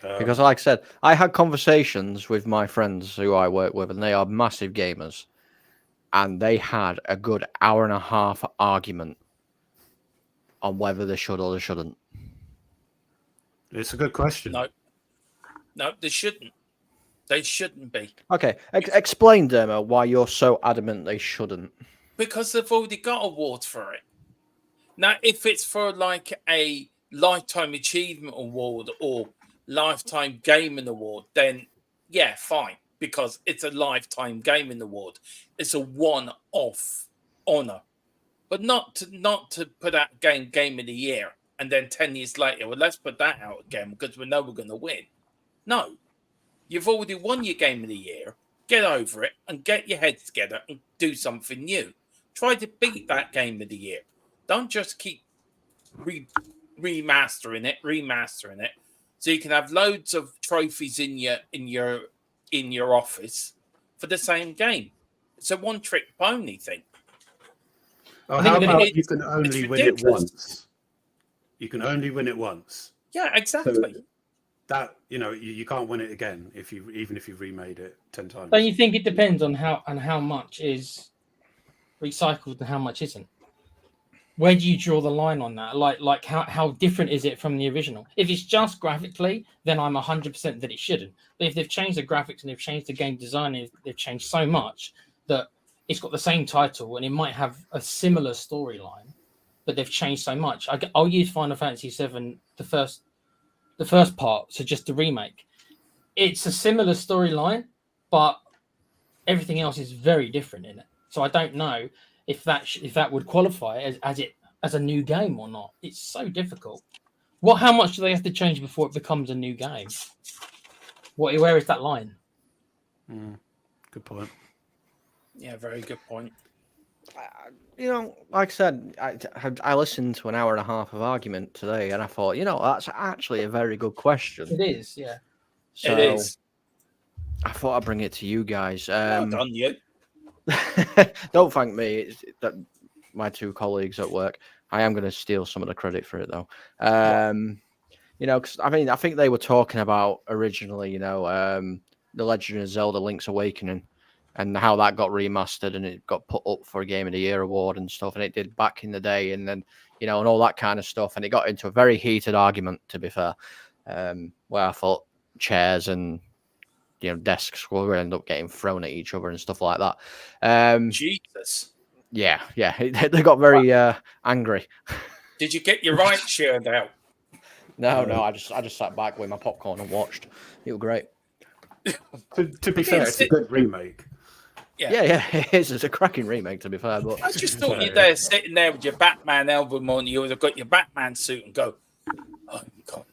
Because, like I said, I had conversations with my friends who I work with, and they are massive gamers, and they had a good hour and a half argument on whether they should or they shouldn't. It's a good question. No, they shouldn't. They shouldn't be. Okay, explain, Demo, why you're so adamant they shouldn't. Because they've already got awards for it. Now, if it's for like a Lifetime Achievement Award or Lifetime Gaming Award, then yeah, fine. Because it's a Lifetime Gaming Award. It's a one-off honour. But not to put out Game of the Year and then 10 years later, well, let's put that out again because we know we're going to win. No. You've already won your Game of the Year. Get over it and get your heads together and do something new. Try to beat that Game of the Year. Don't just keep remastering it, so you can have loads of trophies in your office for the same game. It's a one-trick pony thing. Oh, how about you can only win it once? You can only win it once. Yeah, exactly. So that you can't win it again even if you've remade it 10 times. Don't you think it depends on how much is recycled and how much isn't? Where do you draw the line on that? Like how different is it from the original? If it's just graphically, then I'm 100% that it shouldn't. But if they've changed the graphics and they've changed the game design, and they've changed so much that it's got the same title and it might have a similar storyline, but they've changed so much. I'll use Final Fantasy VII, the first part, so just the remake. It's a similar storyline, but everything else is very different in it. So I don't know if that would qualify as a new game or not. It's so difficult. How much do they have to change before it becomes a new game? Where is that line? Good point. Yeah, very good point. Like I said, I listened to an hour and a half of argument today, and I thought, that's actually a very good question. It is, yeah. So it is. I thought I'd bring it to you guys. Well done, you. Don't thank me. It's that my two colleagues at work. I am going to steal some of the credit for it, though. Because I think they were talking about originally, The Legend of Zelda: Link's Awakening, and how that got remastered and it got put up for a Game of the Year award and stuff, and it did back in the day, and then and all that kind of stuff, and it got into a very heated argument, to be fair, where I thought chairs and desks will end up getting thrown at each other and stuff like that. Jesus. Yeah. They got very angry. Did you get your right shirt out? No. I just sat back with my popcorn and watched. It was great. To be fair, it's a good remake. Yeah, it is. It's a cracking remake, to be fair. But I just thought you're there sitting there with your Batman album on. You would have got your Batman suit and go, oh God.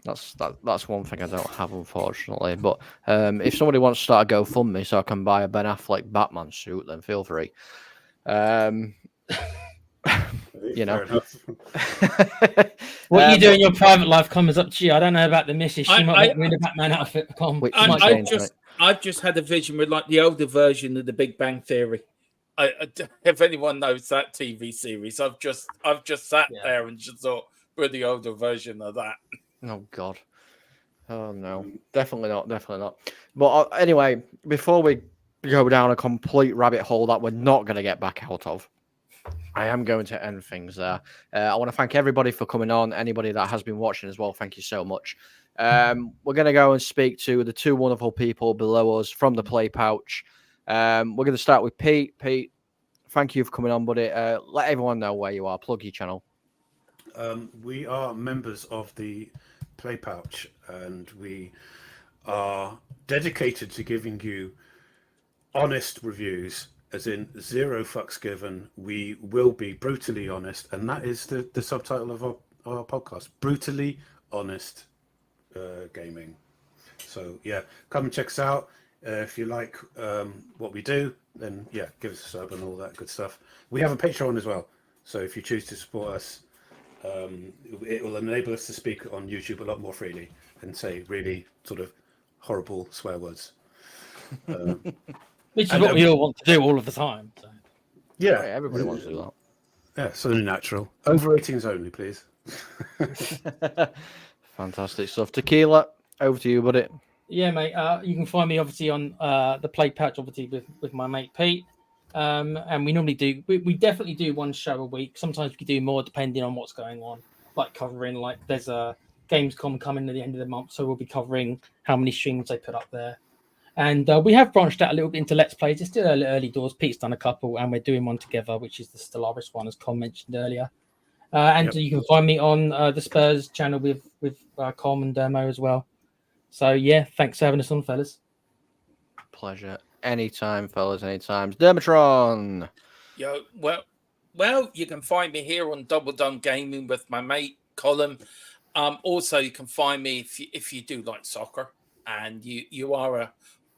That's one thing I don't have, unfortunately. But if somebody wants to start a GoFundMe so I can buy a Ben Affleck Batman suit, then feel free. What you do in your private life comes up to you. I don't know about the missus. She might be in a Batman outfit. I've just had a vision with like the older version of The Big Bang Theory. If anyone knows that TV series, I've just sat there and just thought we're the older version of that. Oh God. Oh no. Definitely not. But anyway, before we go down a complete rabbit hole that we're not going to get back out of, I am going to end things there. I want to thank everybody for coming on. Anybody that has been watching as well, thank you so much. We're going to go and speak to the two wonderful people below us from the Play Pouch. We're going to start with Pete. Pete, thank you for coming on, buddy. Let everyone know where you are. Plug your channel. We are members of the Play Pouch, and we are dedicated to giving you honest reviews, as in 0 fucks given. We will be brutally honest, and that is the subtitle of our podcast, Brutally Honest Gaming. So yeah, come and check us out. If you like what we do, then yeah, give us a sub and all that good stuff. We have a Patreon as well, so if you choose to support us, it will enable us to speak on YouTube a lot more freely and say really sort of horrible swear words. Which is what we all want to do all of the time. So. Yeah, Everybody wants to do that. Yeah, so natural. Over 18s only, please. Fantastic stuff. Tequila, over to you, buddy. Yeah, mate. You can find me obviously on the Play Pouch, obviously with my mate Pete. And we normally do. We definitely do one show a week. Sometimes we do more depending on what's going on. Like covering, like there's a Gamescom coming at the end of the month, so we'll be covering how many streams they put up there. And we have branched out a little bit into Let's Plays. It's still early doors. Pete's done a couple, and we're doing one together, which is the Stellaris one, as Com mentioned earlier. And you can find me on the Spurs channel with Com and Dermo as well. So, yeah, thanks for having us on, fellas. Pleasure. Anytime, fellas, anytime. Dermatron. Yo, well, you can find me here on Double Done Gaming with my mate Colin. Also, you can find me if you do like soccer and you are a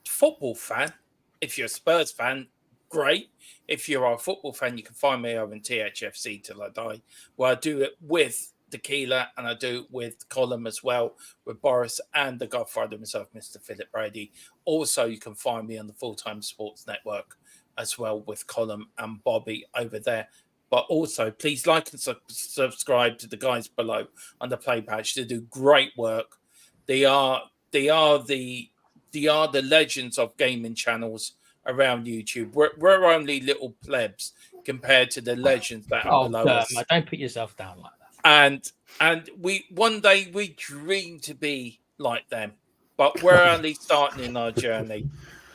football fan. If you're a Spurs fan, great. If you're a football fan, you can find me over in THFC Till I Die, where I do it with Tequila and I do it with Colin as well, with Boris and the Godfather himself, Mr. Philip Brady. Also, you can find me on the Full-Time Sports Network as well with Colin and Bobby over there. But also, please like and subscribe to the guys below on the Play Patch. They do great work. They are the legends of gaming channels around YouTube. We're only little plebs compared to the legends that are below us. Don't put yourself down like that. And we one day we dream to be like them, but we're only starting in our journey.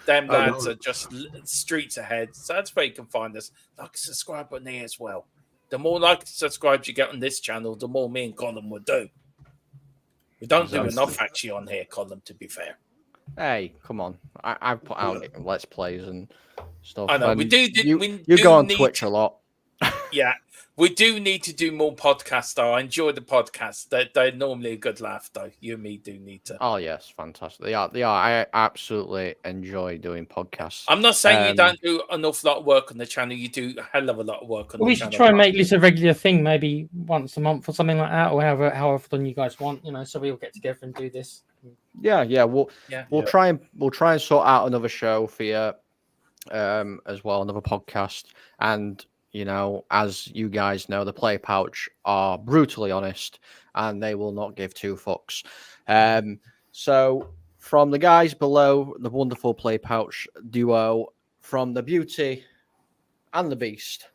Them lads are just streets ahead. So that's where you can find us. Like, subscribe on there as well. The more like subscribes you get on this channel, the more me and Colin will do. We don't do enough actually on here, Colin, to be fair. Hey, come on. I've put out Let's Plays and stuff. I know. And we do go on Twitch a lot. Yeah. We do need to do more podcasts, though. I enjoy the podcasts. They're normally a good laugh, though. You and me do need to. Oh, yes. Fantastic. They are. I absolutely enjoy doing podcasts. I'm not saying you don't do an awful lot of work on the channel. You do a hell of a lot of work on the channel. We should try and make this a regular thing, maybe once a month or something like that, or however often you guys want, so we all get together and do this. Yeah. We'll try and sort out another show for you as well, another podcast. And as you guys know, the Play Pouch are brutally honest and they will not give two fucks. So from the guys below, the wonderful Play Pouch duo, from the Beauty and the Beast,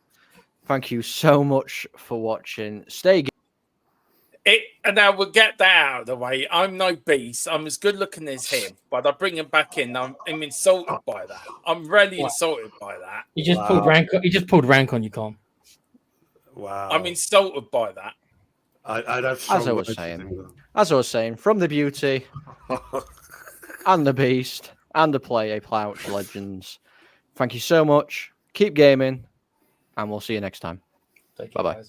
thank you so much for watching. Stay and now we'll get that out of the way. I'm no beast. I'm as good looking as him, but I bring him back in. I'm insulted by that. I'm really insulted by that. He just pulled rank. He just pulled rank on you, Con. Wow. I'm insulted by that. I'd have as I was saying, from the Beauty and the Beast and the Play Pouch legends. Thank you so much. Keep gaming, and we'll see you next time. Bye bye.